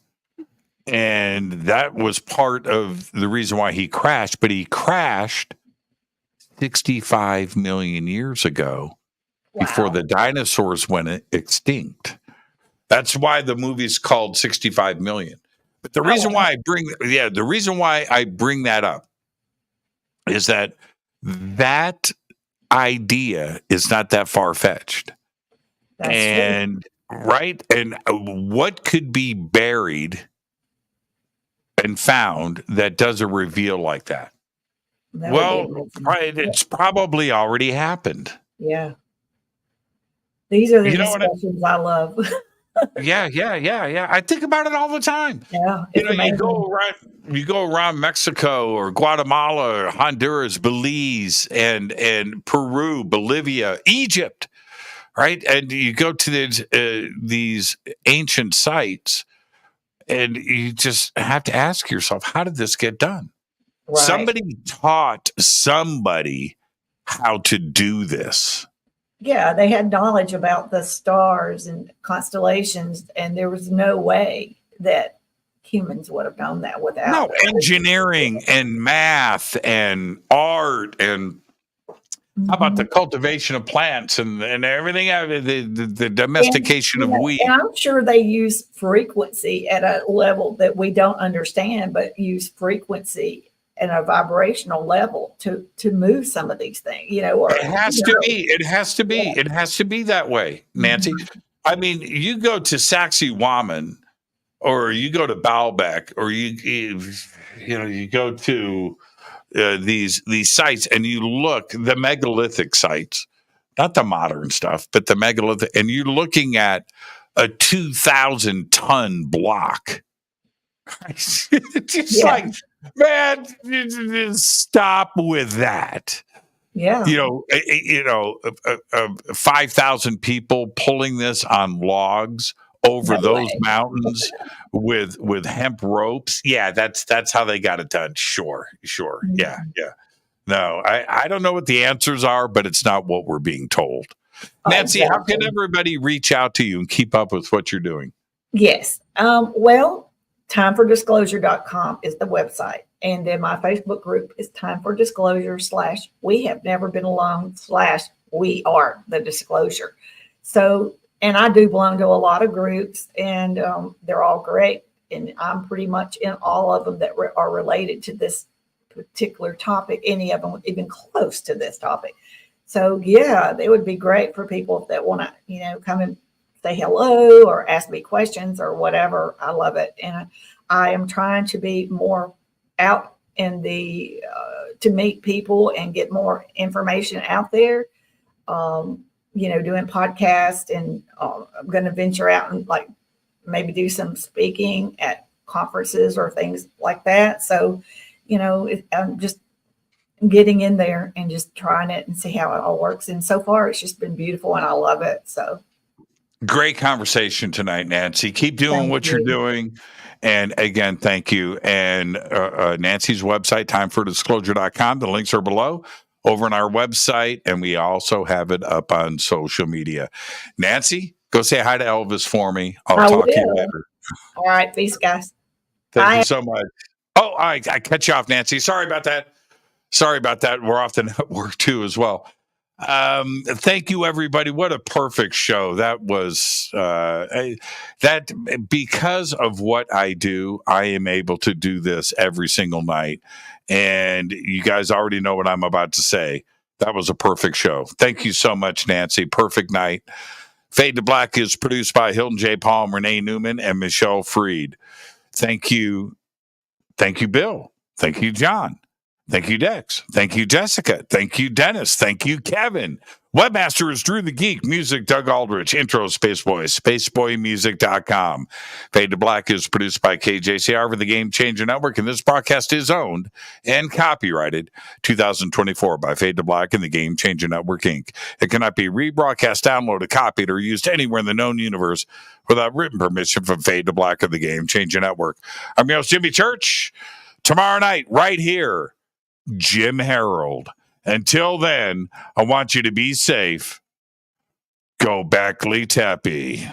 And that was part of the reason why he crashed. But he crashed 65 million years ago before the dinosaurs went extinct. That's why the movie's called 65 million. But the reason why I bring that up is that idea is not that far-fetched. And true. Right? And what could be buried and found that does a reveal like that? Right, it's probably already happened. Yeah. These are the discussions I love. Yeah. I think about it all the time. Yeah. You go around Mexico or Guatemala or Honduras, Belize, and Peru, Bolivia, Egypt, right? And you go to these ancient sites, and you just have to ask yourself, how did this get done? Right. Somebody taught somebody how to do this. Yeah, they had knowledge about the stars and constellations, and there was no way that humans would have known that without engineering and math and art and how about the cultivation of plants and everything, the domestication of wheat. And I'm sure they use frequency at a level that we don't understand, but use frequency at a vibrational level to move some of these things, or it has to be that way, Nancy. Mm-hmm. I mean, you go to Sacsayhuaman or you go to Baalbek or you go to these sites and you look, the megalithic sites, not the modern stuff, but the megalithic, and you're looking at a 2,000-ton block. It's just like, man, stop with that. Yeah. 5,000 people pulling this on logs over those mountains with hemp ropes. Yeah, that's how they got it done. Sure. Mm-hmm. Yeah. No, I don't know what the answers are, but it's not what we're being told. Nancy, how can everybody reach out to you and keep up with what you're doing? Yes. Timefordisclosure.com is the website. And then my Facebook group is Time for Disclosure / We Have Never Been Alone / We Are the Disclosure. So, and I do belong to a lot of groups, and they're all great. And I'm pretty much in all of them that are related to this particular topic, any of them even close to this topic. So yeah, it would be great for people that want to, come and say hello or ask me questions or whatever. I love it. And I am trying to be more out in the, to meet people and get more information out there. Doing podcasts, and I'm going to venture out and like maybe do some speaking at conferences or things like that. So, I'm just getting in there and just trying it and see how it all works. And so far, it's just been beautiful, and I love it. So great conversation tonight, Nancy. Keep doing Thank what you. you're doing. And again, thank you. And Nancy's website, timeforDisclosure.com. The links are below over on our website, and we also have it up on social media. Nancy, go say hi to Elvis for me. I'll talk to you later. All right. Peace, guys. Thank you so much. Oh, I cut you off, Nancy. Sorry about that. We're off the network too as well. Thank you, everybody. What a perfect show. That was that because of what I do, I am able to do this every single night. And you guys already know what I'm about to say. That was a perfect show. Thank you so much, Nancy. Perfect night. Fade to Black is produced by Hilton J. Palm, Renee Newman, and Michelle Freed. Thank you. Thank you, Bill. Thank you, John. Thank you, Dex. Thank you, Jessica. Thank you, Dennis. Thank you, Kevin. Webmaster is Drew the Geek. Music, Doug Aldrich. Intro, Spaceboy. SpaceboyMusic.com. Fade to Black is produced by KJCR for the Game Changer Network, and this broadcast is owned and copyrighted 2024 by Fade to Black and the Game Changer Network, Inc. It cannot be rebroadcast, downloaded, copied, or used anywhere in the known universe without written permission from Fade to Black of the Game Changer Network. I'm your host, Jimmy Church. Tomorrow night, right here, Jim Harold. Until then, I want you to be safe. Go back, Lee Tappy.